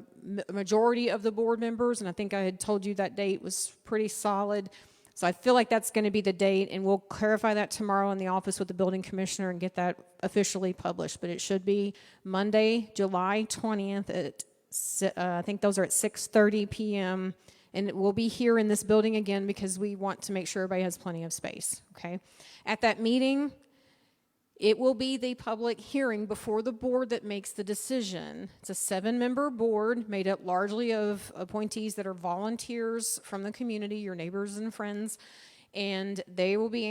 S1: majority of the board members, and I think I had told you that date was pretty solid. So I feel like that's going to be the date, and we'll clarify that tomorrow in the office with the building commissioner and get that officially published. But it should be Monday, July 20th at, I think those are at 6:30 p.m., and we'll be here in this building again because we want to make sure everybody has plenty of space, okay? At that meeting, it will be the public hearing before the board that makes the decision. It's a 7-member board made up largely of appointees that are volunteers from the community, your neighbors and friends, and they will be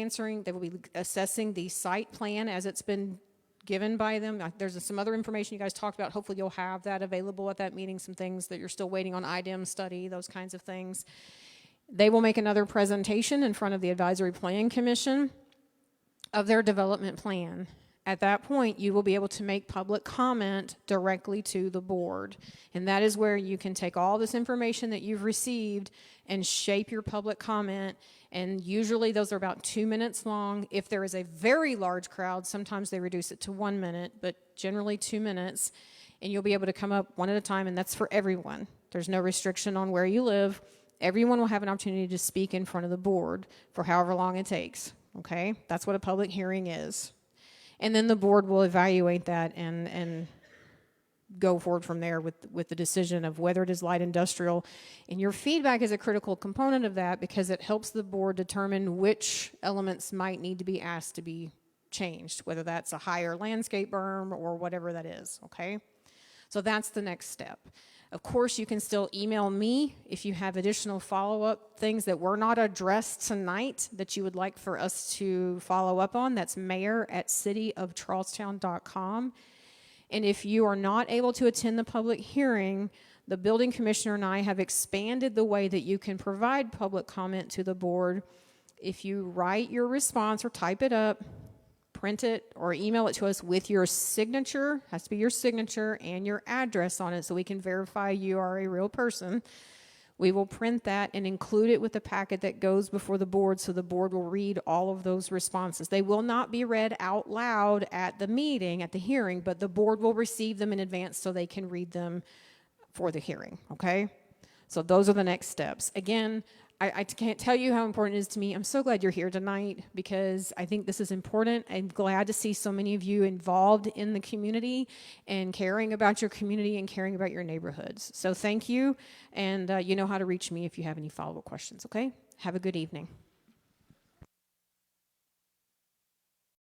S1: assessing the site plan as it's been given by them. There's some other information you guys talked about. Hopefully you'll have that available at that meeting, some things that you're still waiting on IDEM study, those kinds of things. They will make another presentation in front of the Advisory Plan Commission of their development plan. At that point, you will be able to make public comment directly to the board. And that is where you can take all this information that you've received and shape your public comment. And usually those are about 2 minutes long. If there is a very large crowd, sometimes they reduce it to 1 minute, but generally 2 minutes. And you'll be able to come up one at a time, and that's for everyone. There's no restriction on where you live. Everyone will have an opportunity to speak in front of the board for however long it takes. Okay, that's what a public hearing is. And then the board will evaluate that and go forward from there with the decision of whether it is light industrial. And your feedback is a critical component of that because it helps the board determine which elements might need to be asked to be changed, whether that's a higher landscape berm or whatever that is, okay? So that's the next step. Of course, you can still email me if you have additional follow-up things that were not addressed tonight that you would like for us to follow up on. That's mayor@cityofcharlestown.com. And if you are not able to attend the public hearing, the building commissioner and I have expanded the way that you can provide public comment to the board. If you write your response or type it up, print it or email it to us with your signature, has to be your signature and your address on it so we can verify you are a real person. We will print that and include it with the packet that goes before the board so the board will read all of those responses. They will not be read out loud at the meeting, at the hearing, but the board will receive them in advance so they can read them for the hearing, okay? So those are the next steps. Again, I can't tell you how important it is to me. I'm so glad you're here tonight because I think this is important. I'm glad to see so many of you involved in the community and caring about your community and caring about your neighborhoods. So thank you, and you know how to reach me if you have any follow-up questions, okay? Have a good evening.